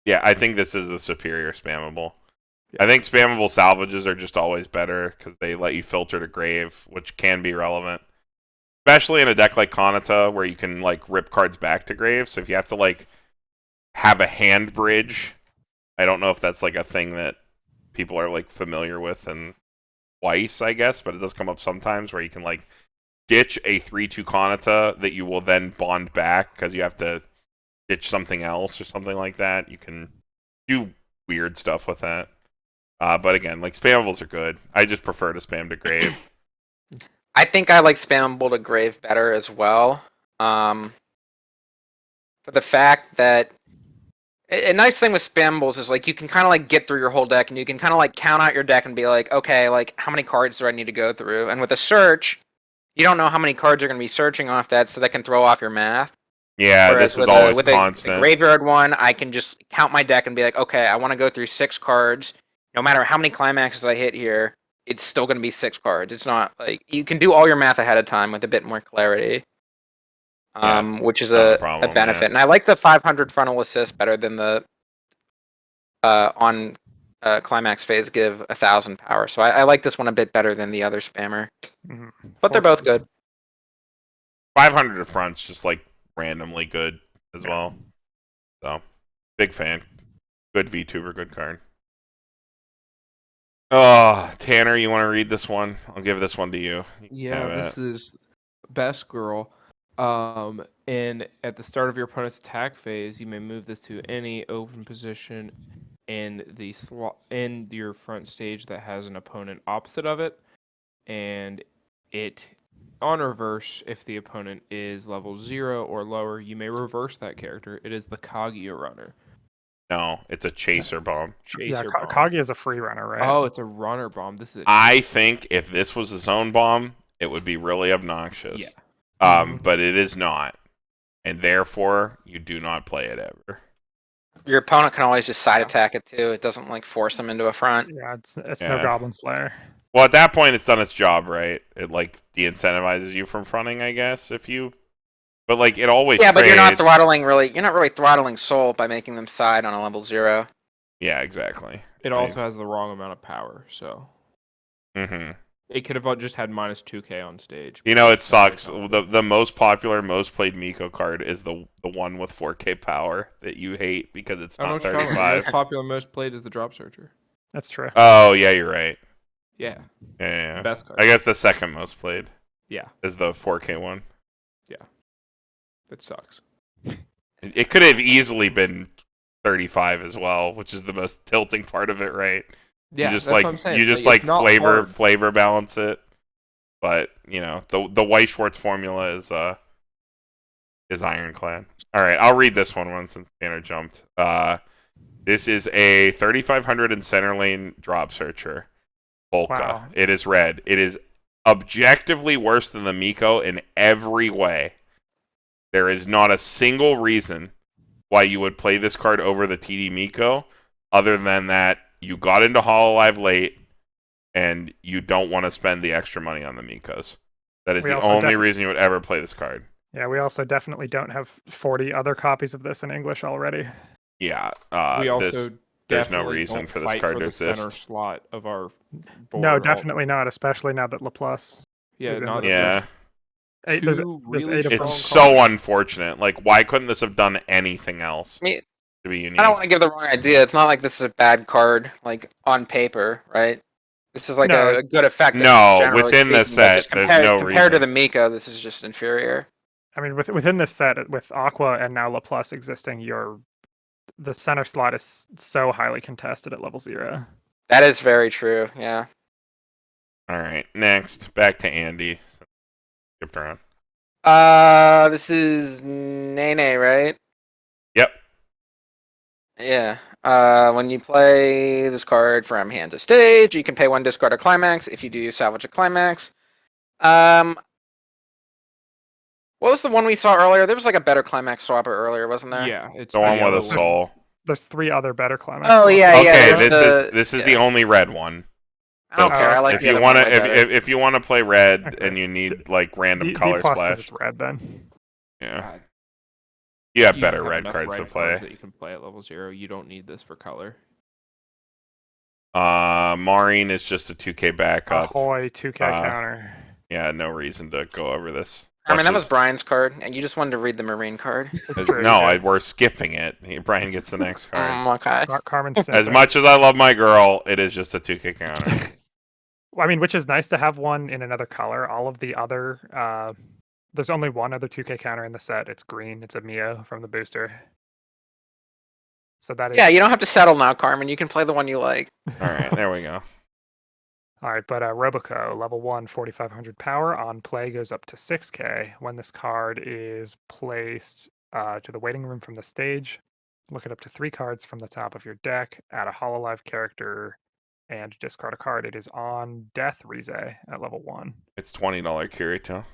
Yeah, I think this is the superior spammable. I think spammable salvages are just always better because they let you filter to grave, which can be relevant. Especially in a deck like Kanata where you can like rip cards back to grave. So if you have to like have a hand bridge, I don't know if that's like a thing that people are like familiar with in Weiss, I guess, but it does come up sometimes where you can like ditch a 3/2 Kanata that you will then bond back because you have to ditch something else or something like that. You can do weird stuff with that. But again, like spammables are good. I just prefer to spam to grave. I think I like spammable to grave better as well. For the fact that a nice thing with spammables is like you can kind of like get through your whole deck and you can kind of like count out your deck and be like, okay, like how many cards do I need to go through? And with a search, you don't know how many cards you're going to be searching off that, so that can throw off your math. Yeah, Whereas this is always with constant. a graveyard one, I can just count my deck and be like, okay, I want to go through 6 cards. No matter how many climaxes I hit here, it's still going to be 6 cards. It's not like you can do all your math ahead of time with a bit more clarity, which is not a a problem, benefit. yeah. And I like the 500 frontal assist better than the on climax phase give 1,000 power. So I like this one a bit better than the other spammer. Mhm. But they're both good. 500 to front's just like randomly good as Yeah. well. So, big fan. Good VTuber, good card. Oh, Tanner, you want to read this one? I'll give this one to you. You can Yeah, have this it. is best girl. And at the start of your opponent's attack phase, you may move this to any open position in the slot in your front stage that has an opponent opposite of it, and it on reverse, if the opponent is level 0 or lower, you may reverse that character. It is the Kaguya runner. No, it's a chaser bomb. Yeah, Chaser bomb. Kagi is a free runner, right? Oh, it's a runner bomb. This is a I think if this was a zone bomb, it would be really obnoxious. Yeah. But it is not. And therefore, you do not play it ever. Your opponent can always just side attack it too. It doesn't like force them into a front. Yeah, it's Yeah. no Goblin Slayer. Well, at that point, it's done its job, right? It like de-incentivizes you from fronting, I guess. But like it always. Yeah, but you're not trades. You're not really throttling Soul by making them side on a level 0. Yeah, exactly. It also has the wrong amount of power, so Mm-hmm. it could have just had minus 2k on stage. You know, it sucks. The most popular, most played Miko card is the one with 4K power that you hate because it's I don't know not what you're talking about. The 35. most popular, most played is the Drop Searcher. That's true. Oh, yeah, you're right. Yeah, Yeah. best card. I guess the second most played Yeah, is the 4K one. it sucks. It could have easily been 35 as well, which is the most tilting part of it, right? Yeah, you just that's what I'm saying. you just it's not hard. flavor balance it. But the Weiss Schwarz formula is ironclad. All right, I'll read this one since Tanner jumped. This is a 3500 in center lane drop searcher. Polka. Wow. It is red. It is objectively worse than the Miko in every way. There is not a single reason why you would play this card over the TD Miko, other than that you got into Hololive late and you don't want to spend the extra money on the Mikos. That is the only reason you would ever play this card. Yeah, we also definitely don't have 40 other copies of this in English already. Yeah, we also there's no reason for this card to exist. Center slot of our board. No, definitely not, especially now that Laplace. Yeah, not yeah. There's 8 of it's so unfortunate. Like, why couldn't this have done anything else to be unique? I don't want to give the wrong idea. It's not like this is a bad card, like on paper, right? This is like a good effect. No, within the set, there's no reason. Compared to the Miko, this is just inferior. I mean, within this set, with Aqua and now Laplace existing, the center slot is so highly contested at level 0. That is very true, yeah. All right, next, back to Andy. Skipped around. This is Nene, right? Yep. Yeah. When you play this card from hand to stage, you can pay 1 discard a climax. If you do, salvage a climax. What was the one we saw earlier? There was like a better climax swapper earlier, wasn't there? Yeah, it's the one with a soul. There's 3 other better climax. Oh yeah, yeah. Okay, this is the only red one. I don't care. I like if you want to if you want to play red and you need like random color splash. It's red then. Yeah. You have better red cards to play. That you can play at level 0. You don't need this for color. Maureen is just a 2K backup. Ahoy, 2K counter. Yeah, no reason to go over this. I mean, that was Brian's card, and you just wanted to read the Marine card. We're skipping it. Brian gets the next card. Okay. Carmen. As much as I love my girl, it is just a 2K counter. I mean, which is nice to have one in another color. All of the other, there's only one other 2K counter in the set. It's green. It's a Mio from the booster. So that is. Yeah, you don't have to settle now, Carmen. You can play the one you like. All right, there we go. All right, but Roboco, level 1, 4,500 power. On play goes up to 6K. When this card is placed to the waiting room from the stage, look at up to 3 cards from the top of your deck, add a Hololive character, and discard a card. It is on Death Rize at level 1. It's $20 Kirito.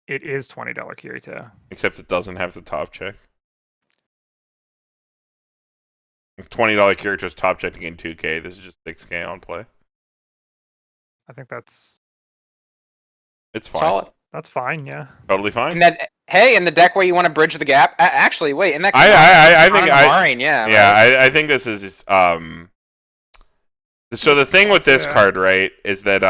It is $20 Kirito. Except it doesn't have the top check. It's $20 Kirito's top check to gain 2K. This is just 6K on play. I think it's fine. Solid. That's fine, yeah. Totally fine. In the deck where you want to bridge the gap. Actually, wait, in that. I think Maureen, yeah. Yeah, right? I think this is So the thing with this card, right, is that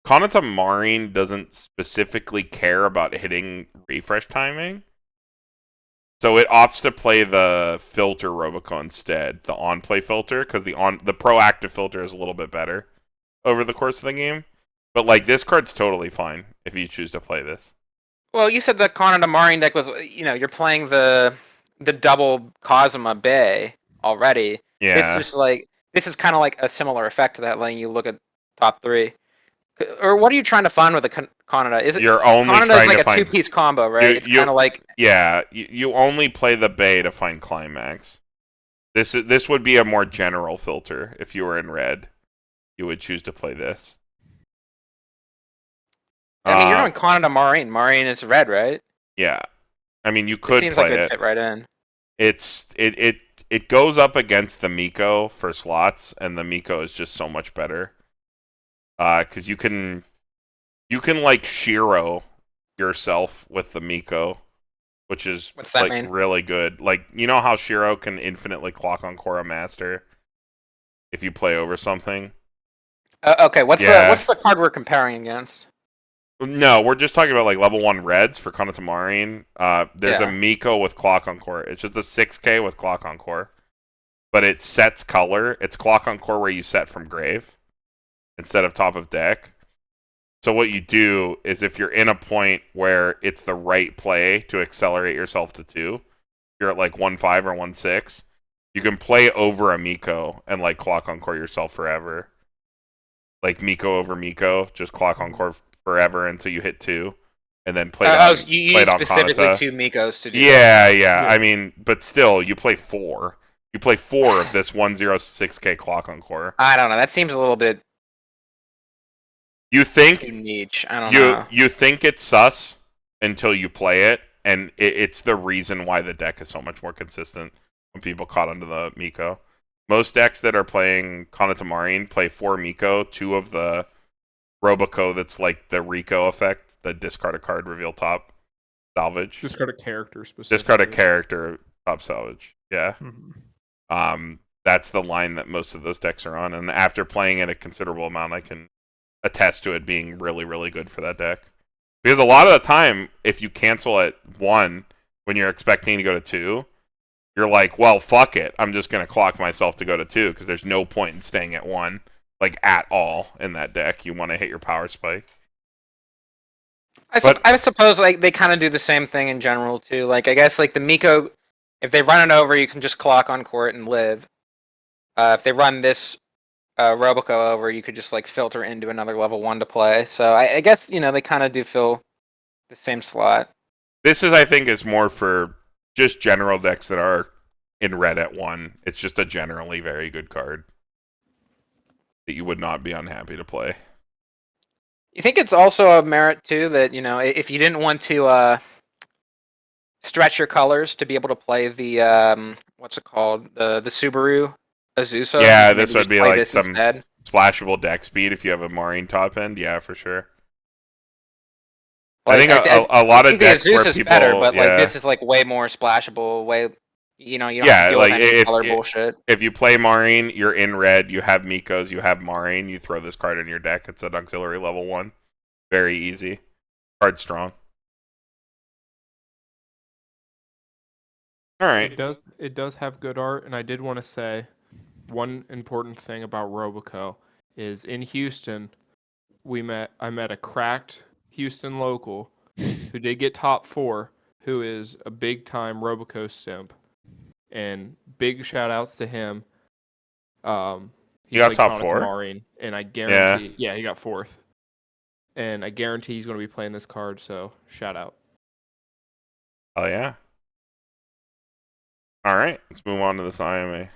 Kanata Maureen doesn't specifically care about hitting refresh timing. So it opts to play the filter Roboco instead, the on-play filter, because the proactive filter is a little bit better over the course of the game. But like this card's totally fine if you choose to play this. Well, you said the Kanata Maureen deck was, you're playing the double Kazuma Bay already. Yeah. It's just like, this is kind of like a similar effect to that, letting you look at top 3. Or what are you trying to find with the Kanata? Is it You're only Kanata's trying like to a find 2-piece combo, right? It's kind of like you only play the Bay to find climax. This would be a more general filter if you were in red. You would choose to play this. I mean, you're doing Kanata Maureen. Maureen is red, right? Yeah. I mean, you could seems play like it it. would fit right in. It goes up against the Miko for slots, and the Miko is just so much better. Because you can like Shiro yourself with the Miko, which is like mean? Really good. Like, you know how Shiro can infinitely clock on Korra Master if you play over something? Okay, what's the card we're comparing against? No, we're just talking about like level 1 reds for Kanata Maureen. There's a Miko with Clock on Core. It's just a 6K with Clock on Core. But it sets color. It's Clock on Core where you set from grave instead of top of deck. So what you do is if you're in a point where it's the right play to accelerate yourself to 2, you're at like 1.5 or 1.6, you can play over a Miko and like clock encore yourself forever. Like Miko over Miko, just clock encore forever until you hit 2, and then play you play need it on specifically Hanata. 2 Mikos to do Yeah, that. yeah. I mean, but still, you play 4. You play 4 of this 106k clock encore. I don't know. That seems a little bit You think too niche. I don't know. you think it's sus until you play it, and it's the reason why the deck is so much more consistent when people caught onto the Miko. Most decks that are playing Kanata Marine play 4 Miko, 2 of the Roboco that's like the Rico effect, the discard a card, reveal top, salvage. Discard a character specifically. Discard a character, top salvage. Yeah. Mm-hmm. That's the line that most of those decks are on, and after playing it a considerable amount, I can attest to it being really, really good for that deck. Because a lot of the time, if you cancel at 1 when you're expecting to go to 2, you're like, well, fuck it. I'm just going to clock myself to go to 2 because there's no point in staying at 1, like, at all in that deck. You want to hit your power spike. I suppose like they kind of do the same thing in general too. Like I guess like the Miko, if they run it over, you can just clock on court and live. If they run this Roboco over, you could just like filter into another level 1 to play. So I guess they kind of do fill the same slot. This is, I think, is more for just general decks that are in red at 1. It's just a generally very good card that you would not be unhappy to play. You think it's also a merit too that if you didn't want to stretch your colors to be able to play the what's it called, the Subaru Azusa? Yeah, this would be like some instead. splashable deck speed if you have a Marine top end. Yeah, for sure. Like, I think a lot of decks the Azusa's where people better, but like yeah. this is like way more splashable. Way you don't Yeah, have to deal like, with any if- color if- bullshit. If you play Marine, you're in red, you have Mikos, you have Marine, you throw this card in your deck. It's an auxiliary level 1. Very easy. Card strong. All right. It does have good art, and I did want to say one important thing about Roboco is in Houston, I met a cracked Houston local who did get top 4, who is a big time Roboco simp, and big shout outs to him. He got played top Conant 4? Marine, and I guarantee, yeah, he got 4th, and I guarantee he's going to be playing this card. So shout out. Oh yeah. All right, let's move on to this IMA.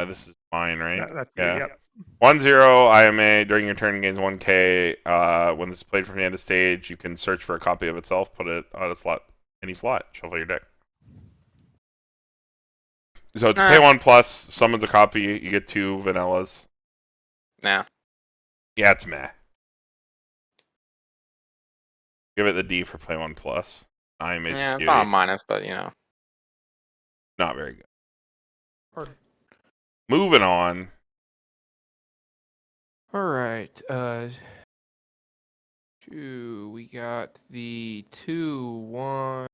This is mine, right? That's yeah. Yep. 1-0 IMA during your turn gains 1k. When this is played from the end of stage, you can search for a copy of itself, put it on a slot, any slot, shuffle your deck. So to pay 1+, summons a copy, you get 2 vanillas. Yeah. Yeah, it's meh. Give it the D for play 1+. IMA's Yeah, it's beauty. not a minus, but Not very good. Pardon. Moving on. All right. We got the 2/1.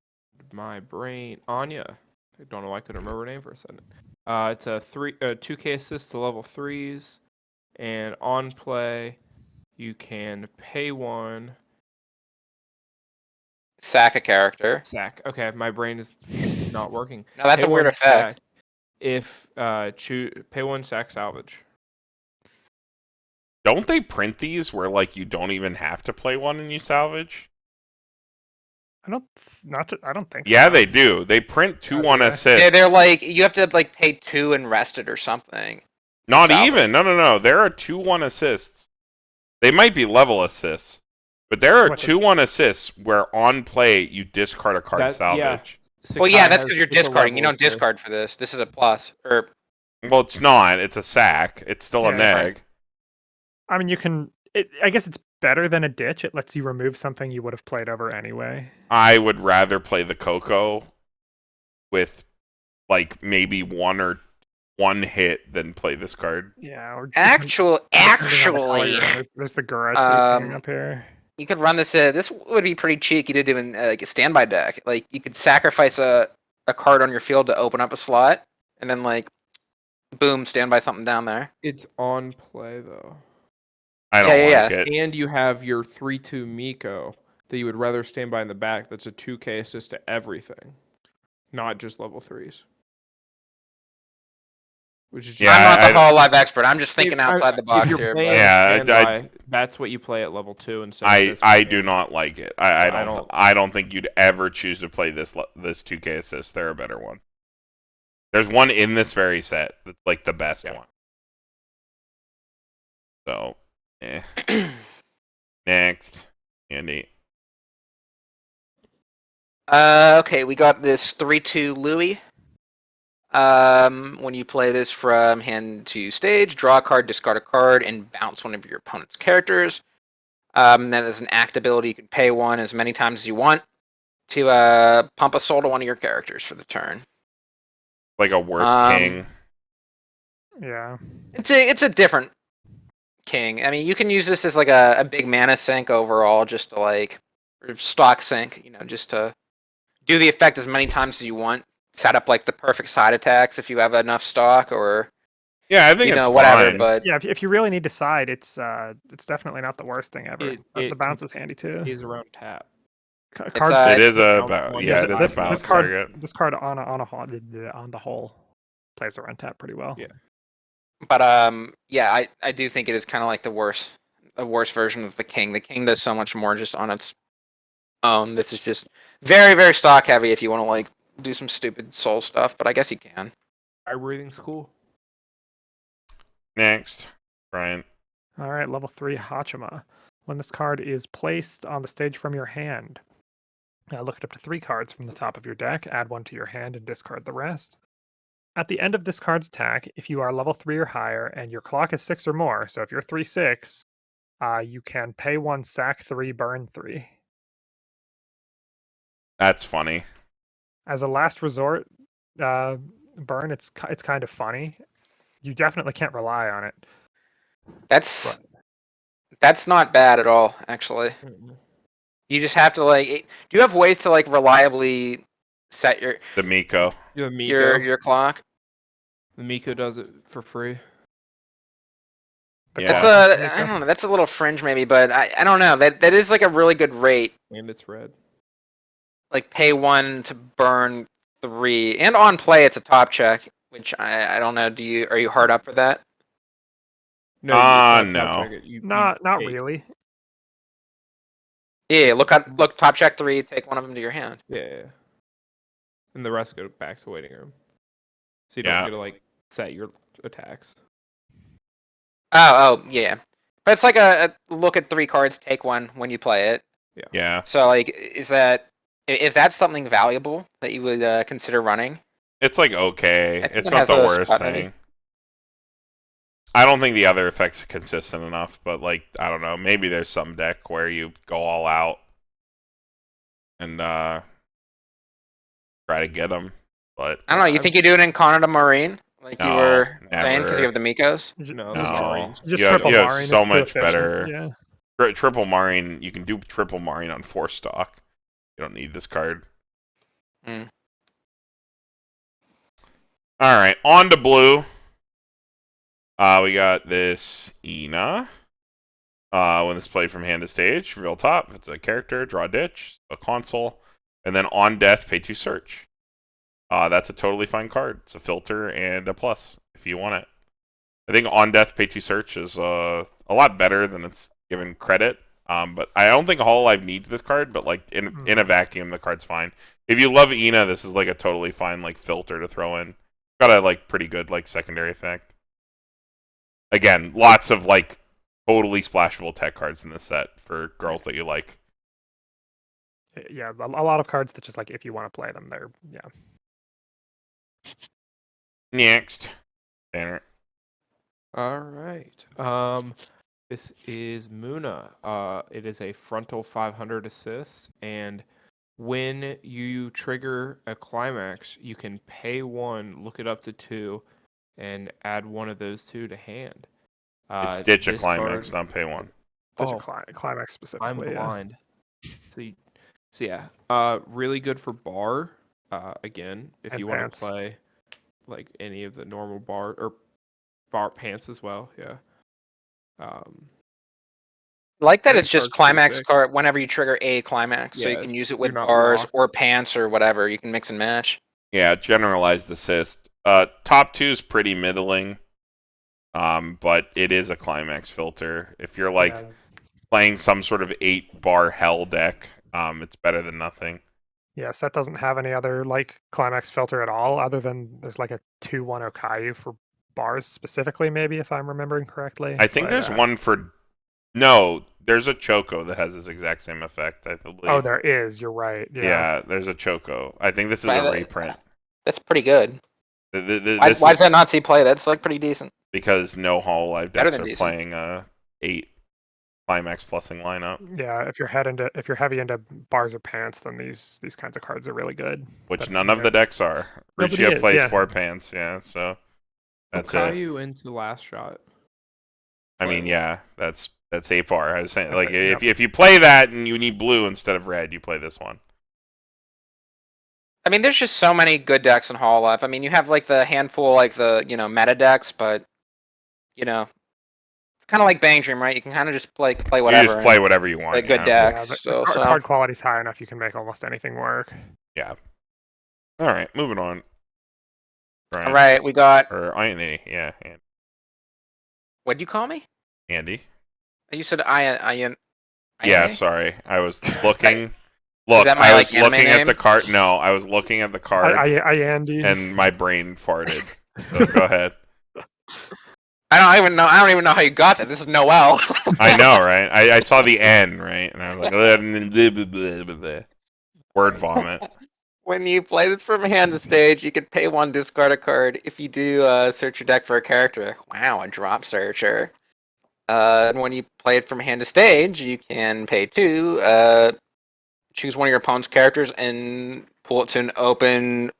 My brain. Anya. I don't know why I couldn't remember her name for a second. It's a 2k assist to level 3s, and on play, you can pay 1. sack a character. Sack. Okay, my brain is not working. No, that's Pay a weird 1 effect. sack. If pay 1 sack salvage. Don't they print these where like you don't even have to play 1 and you salvage? I don't think Yeah, so. they do. They print 2/1 yeah. assists. Yeah, they're like you have to like pay 2 and rest it or something. Not salvage. even. No. There are 2/1 assists. They might be level assists, but there are What the- 2/1 assists where on play you discard a card salvage. Well, yeah, Sakai that's has- because you're it's a discarding. You level don't assist. discard for this. This is a plus. Or Well, it's not. It's a sack. It's still a Yeah, neg. I mean, you can. I guess it's better than a ditch. It lets you remove something you would have played over anyway. I would rather play the Coco with like maybe one hit than play this card. Yeah. Or actually, there's the garage Um, up here. you could run this. This would be pretty cheeky to do in like a standby deck. Like you could sacrifice a card on your field to open up a slot, and then like, boom, standby something down there. It's on play though. I don't Yeah, like it. And you have your 3/2 Miko that you would rather stand by in the back that's a 2k assist to everything, not just level 3s. Which is just Yeah, I'm not the I- Hololive expert. I'm just thinking outside the box if you're here. playing But Yeah, standby, that's what you play at level 2 instead of this. I do not like it. I don't- I don't think you'd ever choose to play this 2K assist. There are better ones. There's one in this very set that's like the best one. So, next, Andy. Okay, we got this 3/2 Louis. When you play this from hand to stage, draw a card, discard a card, and bounce one of your opponent's characters. Then as an act ability, you can pay one as many times as you want to pump a soul to one of your characters for the turn. Like a worse king. Yeah. It's a different king. I mean, you can use this as like a big mana sink overall, just to like or stock sink, just to do the effect as many times as you want. Set up like the perfect side attacks if you have enough stock, or Yeah, I think it's whatever. fine. But Yeah, if you really need to side, it's definitely not the worst thing ever. The It bounce is handy too. is around tap. It is a one. yeah, it is this, a bounce this card, target. This card on the whole plays around tap pretty well. Yeah. But yeah, I do think it is kind of like the worst version of the king. The king does so much more just on its own. This is just very, very stock heavy if you want to like do some stupid soul stuff, but I guess you can. Everything's cool. Next, Brian. All right, level 3 Hachima. When this card is placed on the stage from your hand, look at up to 3 cards from the top of your deck, add 1 to your hand, and discard the rest. At the end of this card's attack, if you are level 3 or higher and your clock is 6 or more, so if you're 3/6, you can pay 1, sack 3, burn 3. That's funny. As a last resort burn, it's kind of funny. You definitely can't rely on it. That's not bad at all, actually. You just have to like. Do you have ways to like reliably set The Miko. your clock? The Miko does it for free. Yeah. I don't know. That's a little fringe, maybe, but I don't know. That is like a really good rate. And it's red. Like pay 1 to burn 3, and on play it's a top check, which I don't know. Are you hard up for that? No. No. Not really. Yeah, look top check 3, take one of them to your hand. Yeah. And the rest go back to waiting room. So you don't get to like set your attacks. Oh yeah. But it's like a look at 3 cards, take 1 when you play it. Yeah. So like, if that's something valuable that you would consider running? It's like okay. think It's it not has the a worst spot thing. maybe. I don't think the other effects are consistent enough, but like I don't know, maybe there's some deck where you go all out and try to get them. But I don't know. You think you do it in Canada Marine, like you No, were saying, because never. you have the Mikos? No, Just- no, Just you have, triple you have Marine so is too much efficient. better. Yeah. Triple Marine, you can do triple Marine on 4 stock. You don't need this card. Mm. All right, on to blue. We got this Ina. When this is played from hand to stage, reveal top. If it's a character, draw a ditch, a console, and then on death, pay 2 search. That's a totally fine card. It's a filter and a plus if you want it. I think on death, pay 2 search is a lot better than it's given credit. But I don't think Hololive needs this card. But like in a vacuum, the card's fine. If you love Ina, this is like a totally fine like filter to throw in. Got a like pretty good like secondary effect. Again, lots of like totally splashable tech cards in this set for girls that you like. Yeah, a lot of cards that just like if you want to play them, they're Next, Banner. All right. This is Muna. It is a frontal 500 assist, and when you trigger a climax, you can pay 1, look it up to 2, and add one of those 2 to hand. It's ditch a this climax, card- not pay 1. there's Oh. a climax specifically. I'm yeah. blind. So yeah, really good for bar. Again, if And you want pants. to play like any of the normal bar or bar pants as well, yeah. like that Any it's just card's pretty climax sick. card whenever you trigger a climax, so you Yeah, can use it you're with not bars locked. or pants or whatever. You can mix and match. Yeah, generalized assist. Top 2 is pretty middling. But it is a climax filter. If you're like Yeah. playing some sort of 8-bar hell deck, it's better than nothing. Yeah, set doesn't have any other like climax filter at all, other than there's like a 2/1 Okayu for bars specifically, maybe if I'm remembering correctly. I think But, there's one for no. There's a Choco that has this exact same effect. I believe. Oh, there is. You're right. Yeah. There's a Choco. I think this is But a reprint. That's pretty good. This Why is does that not see play? That's like pretty decent. because no Hololive Better decks than are decent. playing 8 climax plusing lineup, Yeah, if you're heavy into bars or pants, then these kinds of cards are really good. which But, none you of know, the decks are. nobody Ruchia is, plays yeah. 4 pants, yeah. So that's it. Okayu into last shot. I mean, yeah, that's 8-bar. I was saying, like, Yep. if you play that and you need blue instead of red, you play this one. I mean, there's just so many good decks in Hololive. I mean, you have like the handful, like the meta decks, but it's kind of like Bang Dream, right? You can kind of just play whatever. You just play whatever you want. a good yeah. deck. Yeah, the So card quality's high enough you can make almost anything work. Yeah. All right, moving on. Brian. all right, we got. Or Andy, yeah, What'd you call me? Andy. You said Ian. Yeah, sorry. I was looking. Look, that my, I like, was looking anime at the card. No, I was looking at the card, Andy. and my brain farted. So go ahead. I don't even know how you got that. This is Noel. I know, right? I saw the N, right? And I was like, blah, blah, blah, blah, blah. Word vomit. When you play this from hand to stage, you can pay 1, discard a card. If you do search your deck for a character, wow, a drop searcher. And when you play it from hand to stage, you can pay 2, choose one of your opponent's characters and pull it to an open,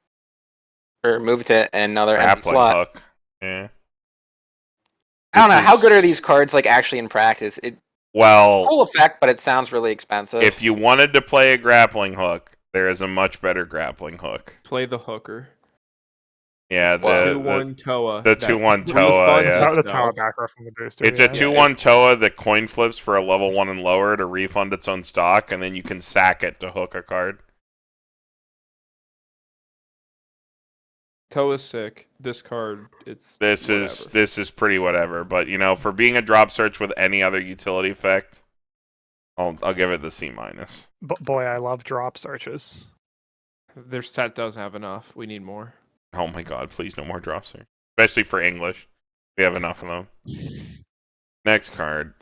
or move it to another empty Grappling slot. hook. Yeah. I don't know, This how is- good are these cards like actually in practice? Well, Cool effect, but it sounds really expensive. if you wanted to play a grappling hook, there is a much better grappling hook. Play the hooker. Yeah, Well, the 2/1 Toa. the that 2/1 really Toa, funds yeah. The itself. Tower back row from the booster. It's yeah. a 2/1 Toa that coin flips for a level 1 and lower to refund its own stock, and then you can sack it to hook a card. Toa's sick. This card, it's This whatever. is pretty whatever, but for being a drop search with any other utility effect, I'll give it the C-. Boy, I love drop searches. Their set doesn't have enough. We need more. Oh my god, please no more drop search. Especially for English. We have enough of them. Next card.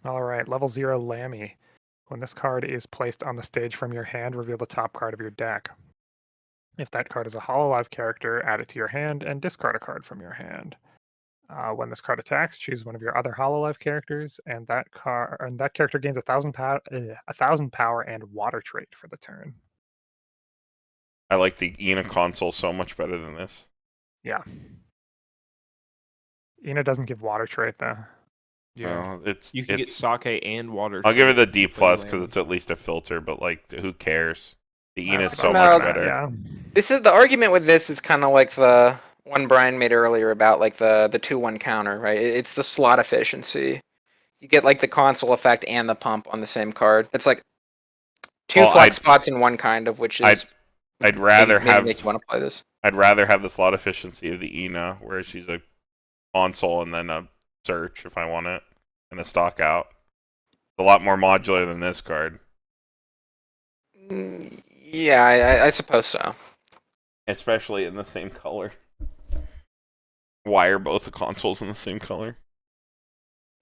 All right, level 0 Lammy. When this card is placed on the stage from your hand, reveal the top card of your deck. If that card is a Hololive character, add it to your hand and discard a card from your hand. When this card attacks, choose one of your other Hololive characters, and that character gains 1,000 power and water trait for the turn. I like the Ina console so much better than this. Yeah. Ina doesn't give water trait though. Yeah. It's You can get sake and water. I'll give it the D+ Play because Lammy. it's at least a filter, but like, who cares? The Ina is I so don't know. much know, better. Yeah. This is the argument with this is kind of like the one Brian made earlier about like the 2/1 counter, right? It's the slot efficiency. You get like the console effect and the pump on the same card. It's like two Well, flex spots in one kind of, which is I'd rather maybe have make you want to play this. I'd rather have the slot efficiency of the Ina, where she's a console and then a search if I want it, and a stock out. It's a lot more modular than this card. Yeah, I suppose so. Especially in the same color. Why are both the consoles in the same color?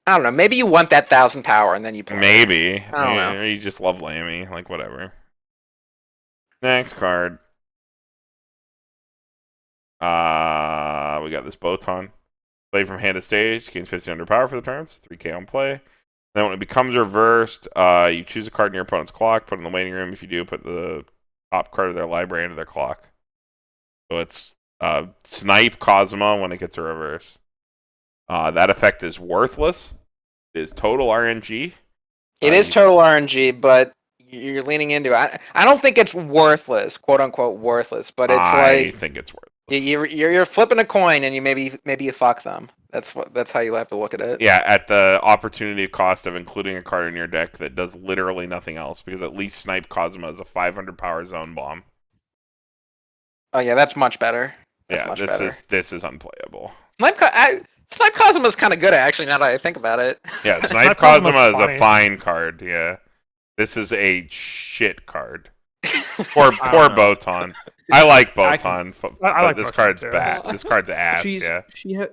I don't know. Maybe you want that 1,000 power and then you play. Maybe. I don't know. You just love Lammy, like whatever. Next card. We got this Boton. Play from hand to stage, gains 1,500 power for the turns, 3k on play. Then when it becomes reversed, you choose a card in your opponent's clock, put it in the waiting room. If you do, put the top card of their library into their clock. So it's Snipe Cosmo when it gets a reverse. That effect is worthless. It is total RNG. It is total RNG, but you're leaning into it. I don't think it's worthless, quote unquote worthless, but it's I like think it's worthless. you're flipping a coin and you maybe you fuck them. That's how you have to look at it. Yeah, at the opportunity cost of including a card in your deck that does literally nothing else, because at least Snipe Cosmo is a 500 power zone bomb. Oh yeah, that's much better. That's Yeah, much better. this is unplayable. Snipe Cosmo is kind of good actually. Now that I think about it. Yeah, Snipe Snipe Cosmo's Cosmo is funny. a fine card. Yeah, this is a shit card. Poor Boton. I like Boton, I like but this Boton card's too. bad. This card's ass. Yeah.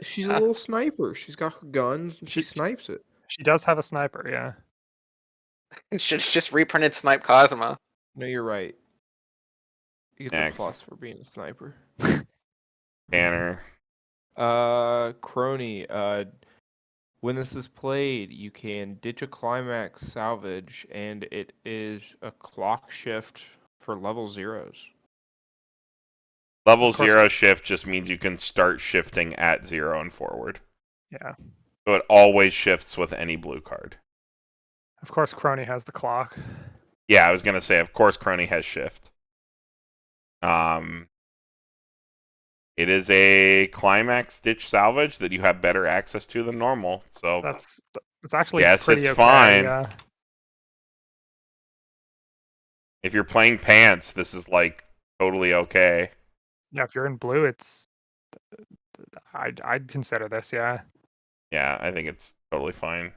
She's a little sniper. She's got her guns and she snipes it. She does have a sniper, yeah. Should just reprinted Snipe Cosmo. No, you're right. You get Next. a plus for being a sniper. Banner. Crony. When this is played, you can ditch a climax salvage, and it is a clock shift for level zeros. Level Of course. 0 shift just means you can start shifting at 0 and forward. Yeah. So it always shifts with any blue card. Of course, Crony has the clock. Yeah, I was gonna say, of course, Crony has shift. It is a climax ditch salvage that you have better access to than normal. So It's actually Guess pretty it's okay, fine. Yeah. if you're playing pants, this is like totally okay. Yeah, if you're in blue, I'd consider this, yeah. Yeah, I think it's totally fine.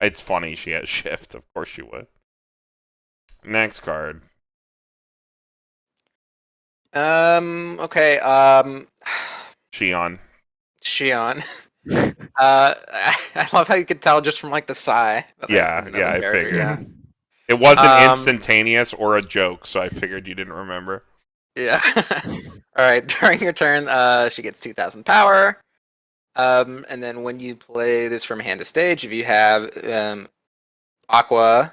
It's funny she has shift. Of course she would. Next card. Okay. Shion. Shion. I love how you could tell just from like the sigh. that Yeah, that's yeah, I another character, figured. Yeah. It wasn't Um, instantaneous or a joke, so I figured you didn't remember. Yeah. All right. During your turn, she gets 2,000 power. And then when you play this from hand to stage, if you have Aqua,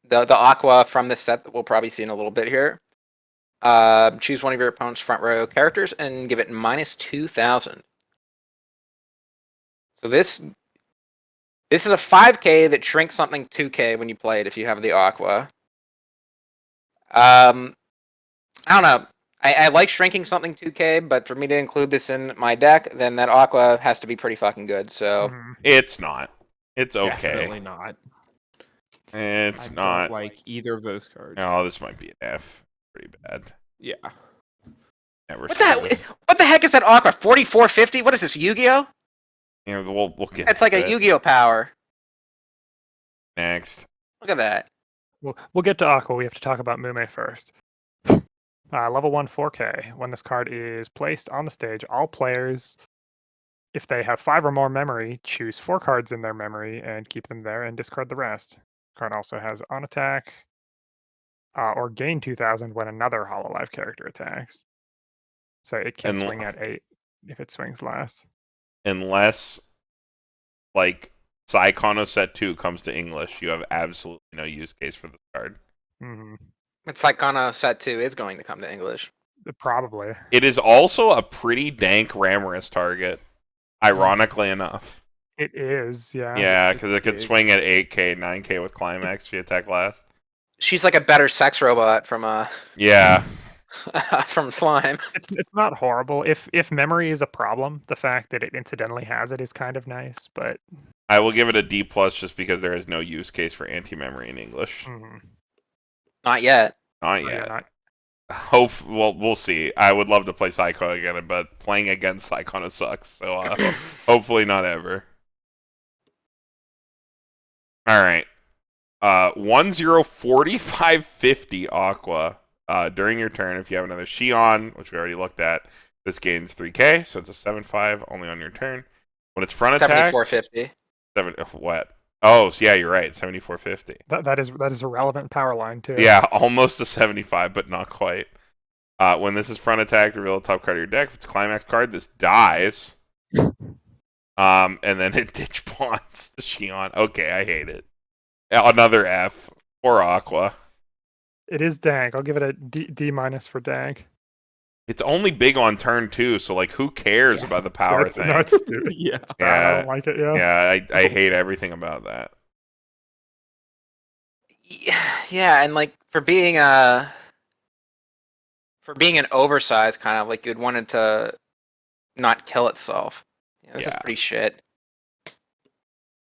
the Aqua from this set that we'll probably see in a little bit here, choose one of your opponent's front row characters and give it minus 2,000. So this is a 5k that shrinks something 2k when you play it if you have the Aqua. I don't know. I like shrinking something 2k, but for me to include this in my deck, then that Aqua has to be pretty fucking good. So Mhm. It's not. It's okay. Definitely not. It's I not. don't like either of those cards. Oh, this might be an F. Pretty bad. Yeah. Never what seen this. the heck is that Aqua? 4450? What is this, Yu-Gi-Oh? Yeah, we'll get It's like to a it. Yu-Gi-Oh power. Next. Look at that. We'll get to Aqua. We have to talk about Mume first. Level 1 4K. When this card is placed on the stage, all players, if they have 5 or more memory, choose 4 cards in their memory and keep them there and discard the rest. Card also has on attack or gain 2,000 when another Hololive character attacks. So it can And- swing at 8 if it swings last. Unless, like, Psychono Set 2 comes to English, you have absolutely no use case for this card. Mm-hmm. It's like Kana Set 2 is going to come to English. Probably. It is also a pretty dank Ramorous target, ironically enough. It is, yeah. Yeah, it's because it could big. swing at 8k, 9k with Climax if you attack last. She's like a better sex robot from Yeah. from Slime. It's not horrible. If memory is a problem, the fact that it incidentally has it is kind of nice, but I will give it a D plus just because there is no use case for anti-memory in English. mhm. Not yet. Not Yeah, yet. not- Well, we'll see. I would love to play Psycho again, but playing against Psychono sucks. So hopefully not ever. All right. 104550 Aqua. During your turn, if you have another Shion, which we already looked at, this gains 3k, so it's a 7/5 only on your turn. When it's front attack, 7450. what? Oh, so yeah, you're right. 7450. that is a relevant power line too. Yeah, almost a 75, but not quite. When this is front attack, reveal the top card of your deck. If it's a climax card, this dies. And then it ditch pawns the Shion. Okay, I hate it. Another F. Or Aqua. It is dank. I'll give it a D minus for dank. It's only big on turn 2, so like who cares about the power thing? No, it's stupid. Yeah. I Yeah, don't like it, yeah. yeah, I hate everything about that. Yeah, and like for being an oversized kind of like you'd want it to not kill itself. Yeah, this is Yeah. pretty shit.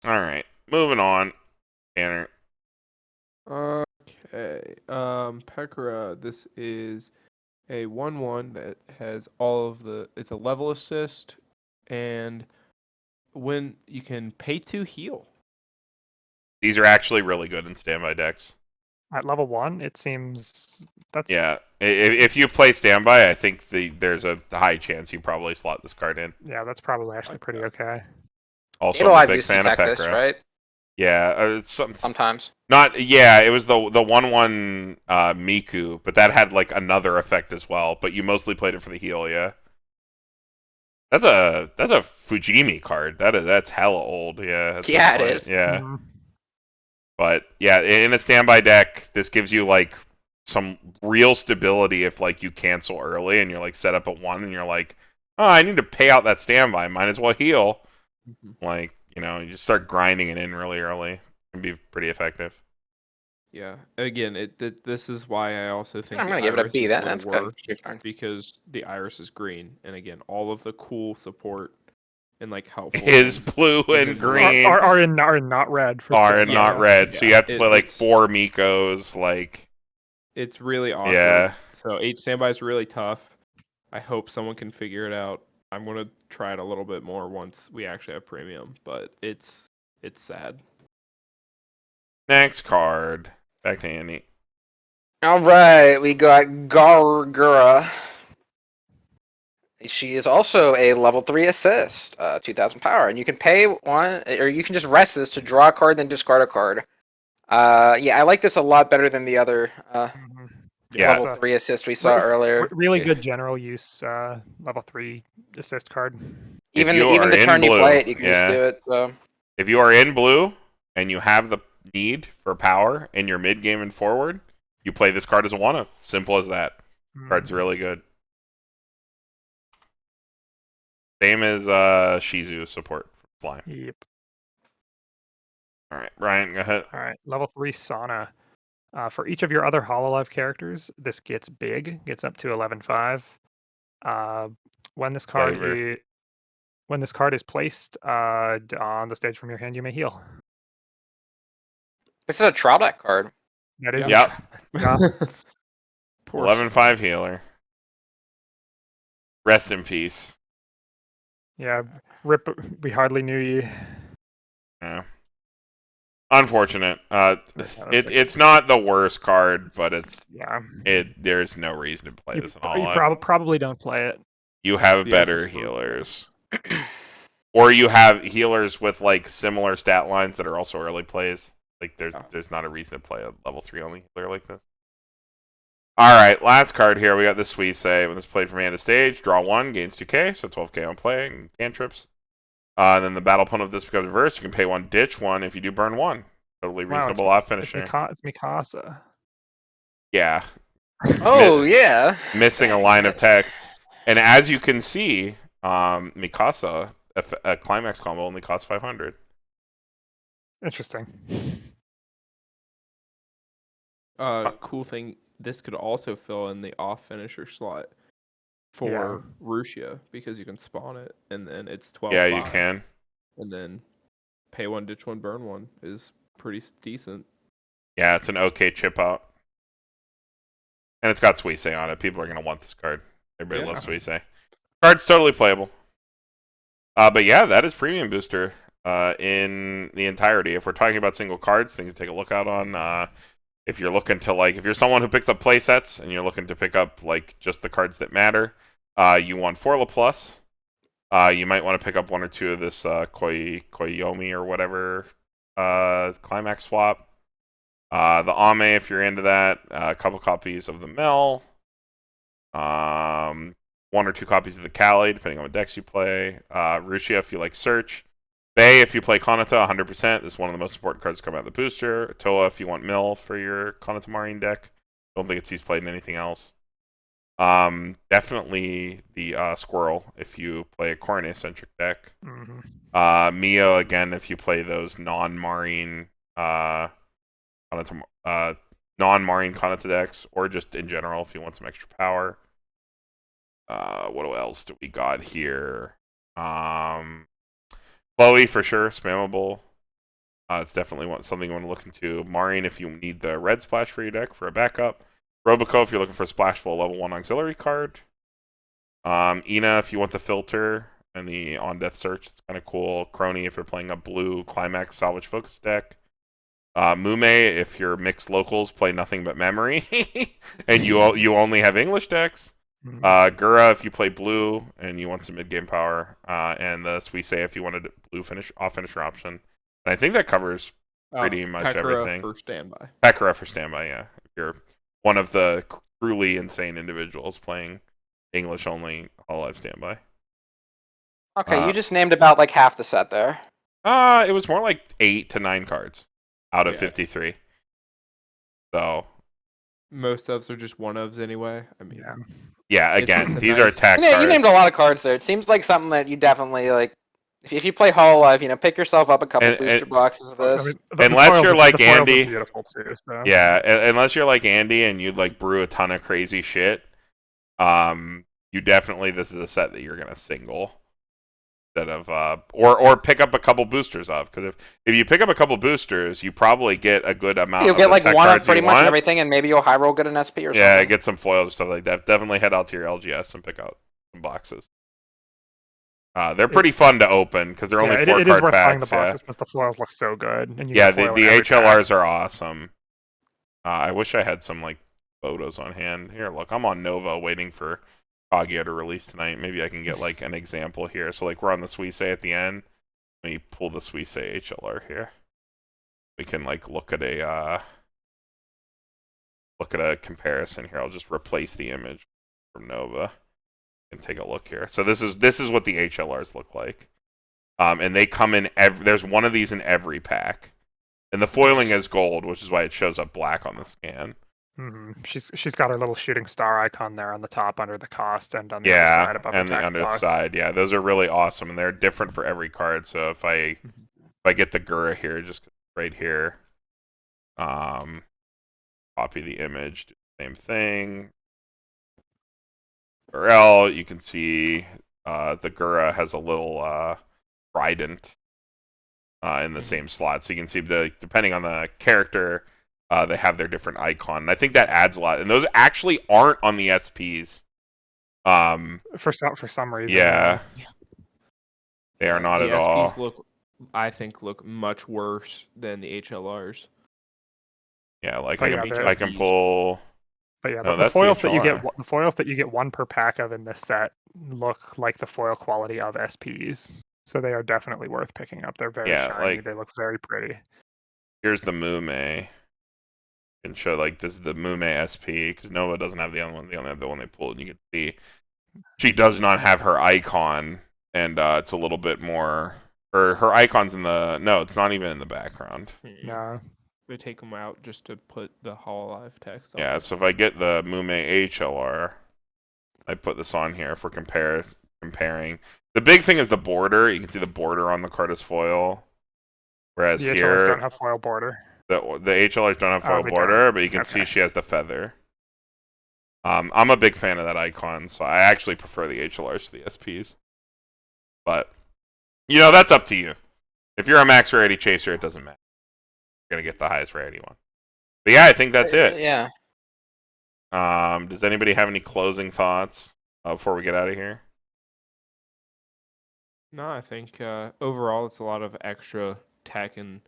All right, moving on. Tanner. Okay. Pekora, this is a 1/1 that has all of the. It's a level assist, and when you can pay to heal. These are actually really good in standby decks. At level 1, it seems that's Yeah, if you play standby, I think there's a high chance you probably slot this card in. yeah, that's probably actually pretty okay. Also, I'm a Hololive big used to fan of tech this, Pekra. right? Yeah, it's Sometimes. not. Yeah, it was the 1/1 Miku, but that had like another effect as well. But you mostly played it for the heal. Yeah, that's a Fujimi card. That's hella old. Yeah. At this Yeah, it point. is. Yeah. Mhm. But yeah, in a standby deck, this gives you like some real stability if like you cancel early and you're like set up at 1 and you're like, oh, I need to pay out that standby. Might as well heal. Like, you just start grinding it in really early. It can be pretty effective. Yeah. Again, this is why I also think I'm the gonna give it a Iris B. is That's good. worse, Your turn. because the Iris is green, and again, all of the cool support and like helpful Is things blue is and in blue. green. Are not red for Are standby. not red, so you have to Yeah, play like it's- 4 Mikos. Like, It's really awkward. yeah. So 8 standby is really tough. I hope someone can figure it out. I'm gonna try it a little bit more once we actually have premium, but it's sad. Next card. Back to Andy. All right, we got Gargura. She is also a level 3 assist, 2,000 power, and you can pay 1, or you can just rest this to draw a card, then discard a card. Yeah, I like this a lot better than the other Mhm. Yeah. it's level a 3 assist we saw earlier. really good general use level 3 assist card. Even you even are the in turn you blue, play it, you can yeah. just do it. So If you are in blue and you have the need for power in your mid game and forward, you play this card as a 1-of. Simple as that. Card's really good. Same as Shizu support for Slime. Yep. All right, Brian, go ahead. All right, level 3 Sauna. For each of your other Hololive characters, this gets big, gets up to 11.5. When this card Flavor. is placed on the stage from your hand, you may heal. this is a trial deck card. That is Yep. Yeah. Poor 11.5 healer. Rest in peace. Yeah, rip. We hardly knew you. Yeah. Unfortunate. that's It's not the worst card, but yeah. there's no reason to play this at all. You probably don't play it. You have Yeah, better just for- healers. Or you have healers with like similar stat lines that are also early plays. Like there's not a reason to play a level 3 only healer like this. Alright, last card here. We got this Suisse. When this played from hand to stage, draw 1, gains 2k, so 12k on play and cantrips. And then the battle opponent of this becomes reversed. You can pay 1, ditch 1 if you do burn 1. Totally Wow, reasonable off It's finisher. Mikasa. Yeah. Oh yeah. Missing a line of text. And as you can see, Mikasa, a climax combo only costs 500. Interesting. Cool thing, this could also fill in the off finisher slot for Rushia, because you can spawn it and then it's 12. Yeah, you can. And then pay 1, ditch 1, burn 1 is pretty decent. Yeah, it's an okay chip out. And it's got Suisse on it. People are going to want this card. Everybody loves Suisse. Card's totally playable. But yeah, that is Premium Booster in the entirety. If we're talking about single cards, things to take a look out on. If you're looking to, like, if you're someone who picks up play sets and you're looking to pick up, like, just the cards that matter, you want Forla Plus. You might want to pick up 1 or 2 of this Koyomi or whatever Climax swap. The Ame, if you're into that. A couple copies of the Mel. 1 or 2 copies of the Kali, depending on what decks you play. Rushia, if you like Search. Bay, if you play Konata, 100%. This is one of the most important cards to come out of the booster. Toa, if you want Mill for your Konata Marine deck. Don't think it sees played in anything else. Definitely the Squirrel, if you play a Cornet-centric deck. Mm-hmm. Mio, again, if you play those non-Marine Konata decks, or just in general, if you want some extra power. What else do we got here? Chloe for sure, spammable. It's definitely something you want to look into. Maureen if you need the red splash for your deck for a backup. Robico if you're looking for a splashable level 1 auxiliary card. Ina if you want the filter and the on-death search. It's kind of cool. Crony if you're playing a blue climax salvage focus deck. Mume if your mixed locals play nothing but memory and you only have English decks. Gura if you play blue and you want some mid-game power. And the Suisse if you wanted blue off-finisher option. And I think that covers pretty much Pekara everything. for standby. Pekara for standby, yeah. If you're one of the truly insane individuals playing English-only Hololive standby. Okay, you just named about like half the set there. It was more like 8 to 9 cards out of 53. So Most ofs are just one ofs anyway. I mean, yeah, again, it's a these nice- are attack Yeah, cards. you named a lot of cards there. It seems like something that you definitely like. If you play Hololive, pick yourself up a couple And- booster boxes of this. Unless you're like the foils Andy. are beautiful too. So. Yeah, unless you're like Andy and you'd like brew a ton of crazy shit, you definitely this is a set that you're gonna single instead of or pick up a couple boosters of, because if you pick up a couple boosters, you probably get a good amount. You'll of get the like tech one cards of pretty you much want. everything, and maybe you'll high roll get an SP or Yeah, something. get some foils and stuff like that. Definitely head out to your LGS and pick out some boxes. They're pretty fun to open because they're only 4 it is card worth buying the packs. boxes because the foils look so good. And you Yeah, get foil the in every pack. HLRs are awesome. I wish I had some like photos on hand. Here, look, I'm on Nova waiting for Kaguya to release tonight. Maybe I can get like an example here. So like we're on the Suisse at the end. Let me pull the Suisse HLR here. We can like look at a comparison here. I'll just replace the image from Nova and take a look here. So this is what the HLRs look like. And they come in there's one of these in every pack. And the foiling is gold, which is why it shows up black on the scan. She's got her little shooting star icon there on the top under the cost and on the Yeah, other side above and the the text under box. side. Yeah, those are really awesome, and they're different for every card. So if I get the Gura here, just right here, copy the image, do the same thing. URL, you can see the Gura has a little trident in the same slot, so you can see depending on the character. They have their different icon, and I think that adds a lot. And those actually aren't on the SPs. For some reason. Yeah, they are not the at all. SPs I think look much worse than the HLRs. Yeah, like But I can pull. But yeah, No, the that's the foils that you get, HLR. the foils that you get one per pack of in this set look like the foil quality of SPs. So they are definitely worth picking up. They're very shiny. They look very pretty. Here's the Mume. Can show like this is the Mume SP because Nova doesn't have the other one. They only have the one they pulled. And you can see she does not have her icon, and it's a little bit more. Her icon's in the it's not even in the background. No. They take them out just to put the Hololive text on. Yeah, so if I get the Mume HLR, I put this on here for comparing. The big thing is the border. You can see the border on the card is foil, whereas The here HLRs don't have foil border. the HLRs don't have foil they border, don't. but you can see Okay. she has the feather. I'm a big fan of that icon, so I actually prefer the HLRs to the SPs. But that's up to you. If you're a max rarity chaser, it doesn't matter. You're gonna get the highest rarity one. But yeah, I think that's it. Yeah. Does anybody have any closing thoughts before we get out of here? No, I think overall it's a lot of extra tech and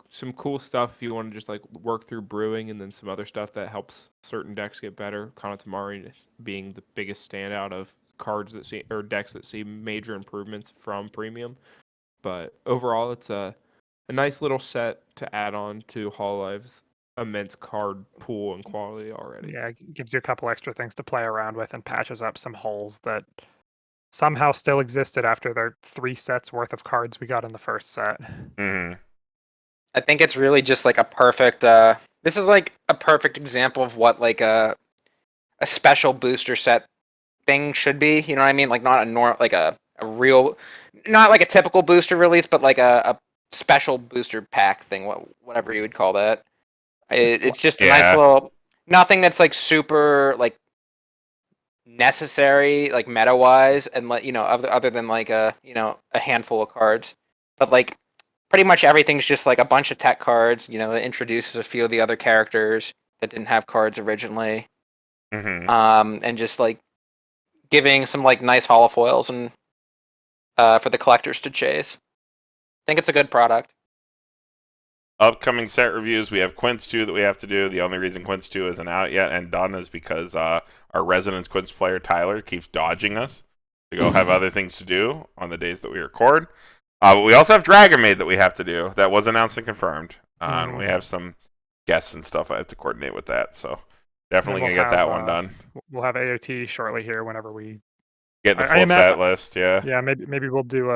some cool stuff if you want to just like work through brewing, and then some other stuff that helps certain decks get better. Kanatamari being the biggest standout of cards that see or decks that see major improvements from premium. But overall, it's a nice little set to add on to Hololive's immense card pool and quality already. Yeah, it gives you a couple extra things to play around with and patches up some holes that somehow still existed after their 3 sets worth of cards we got in the first set. Mm-hmm. I think it's really just like a perfect. This is like a perfect example of what like a special booster set thing should be. You know what I mean? Like not a real, not like a typical booster release, but like a special booster pack thing. Whatever you would call that. It's just a nice little. Nothing that's like super like necessary, like meta wise, and other than like a handful of cards, but like pretty much everything's just like a bunch of tech cards. That introduces a few of the other characters that didn't have cards originally, and just like giving some like nice holofoils and for the collectors to chase. I think it's a good product. Upcoming set reviews, we have Quince 2 that we have to do. The only reason Quince 2 isn't out yet and done is because our resident Quince player, Tyler, keeps dodging us to go have other things to do on the days that we record. But we also have Dragon Maid that we have to do. That was announced and confirmed. And we have some guests and stuff I have to coordinate with that. So definitely going to get that one done. We'll have AOT shortly here whenever we get the full set list. Yeah. Yeah, maybe we'll do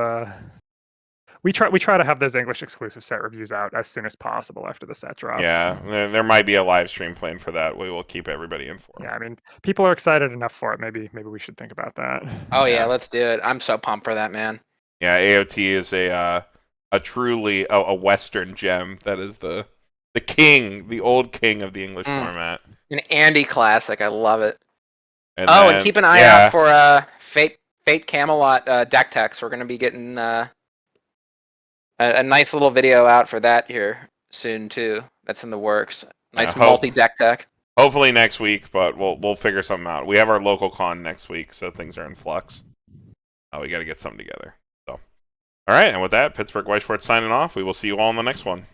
We try to have those English exclusive set reviews out as soon as possible after the set drops. Yeah, there might be a live stream planned for that. We will keep everybody informed. Yeah, I mean, people are excited enough for it. Maybe we should think about that. Oh yeah, let's do it. I'm so pumped for that, man. Yeah, AOT is a truly a Western gem. That is the king, the old king of the English format. An Andy classic. I love it. And keep an eye out for Fate Camelot deck techs. We're gonna be getting a nice little video out for that here soon too. That's in the works. Nice multi-deck tech. Hopefully next week, but we'll figure something out. We have our local con next week, so things are in flux. We got to get something together. So, all right, and with that, Pittsburgh Weiss Schwarz signing off. We will see you all in the next one.